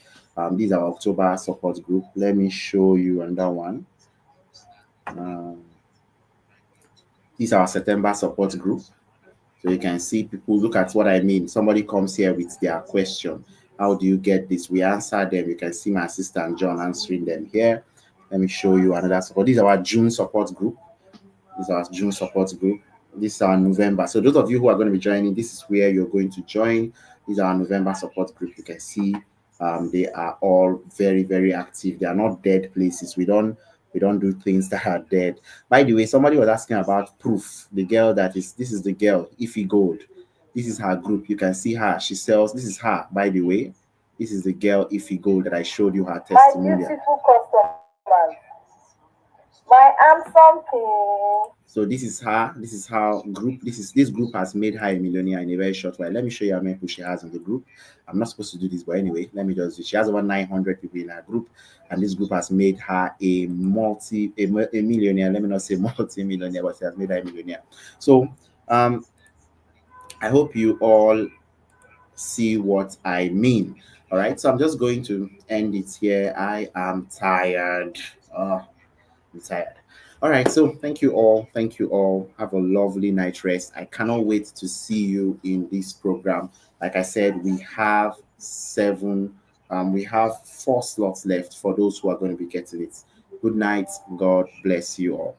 This is our October support group. Let me show you another one. This is our September support group. So you can see people look at what I mean. Somebody comes here with their question. How do you get this? We answer them. You can see my assistant John answering them here. Let me show you another support. This is our June support group. This is our June support group. This is our November. So those of you who are going to be joining, this is where you're going to join. These are our November support group. You can see they are all very, very active. They are not dead places. We don't do things that are dead. By the way, somebody was asking about Proof. The girl this is the girl, Ify Gold. This is her group. You can see her. She sells. This is her, by the way. This is the girl, Ify Gold, that I showed you her testimonial. My beautiful customers. My handsome king. So this is her. This is how group. This group has made her a millionaire in a very short while. Let me show you how many people she has in the group. I'm not supposed to do this, but anyway, let me just. She has over 900 people in her group, and this group has made her a millionaire. Let me not say multi-millionaire, but she has made her a millionaire. So, I hope you all see what I mean. All right. So I'm just going to end it here. I am tired. I'm tired. All right, so thank you all. Thank you all. Have a lovely night rest. I cannot wait to see you in this program. Like I said, we have 7 We have 4 slots left for those who are going to be getting it. Good night. God bless you all.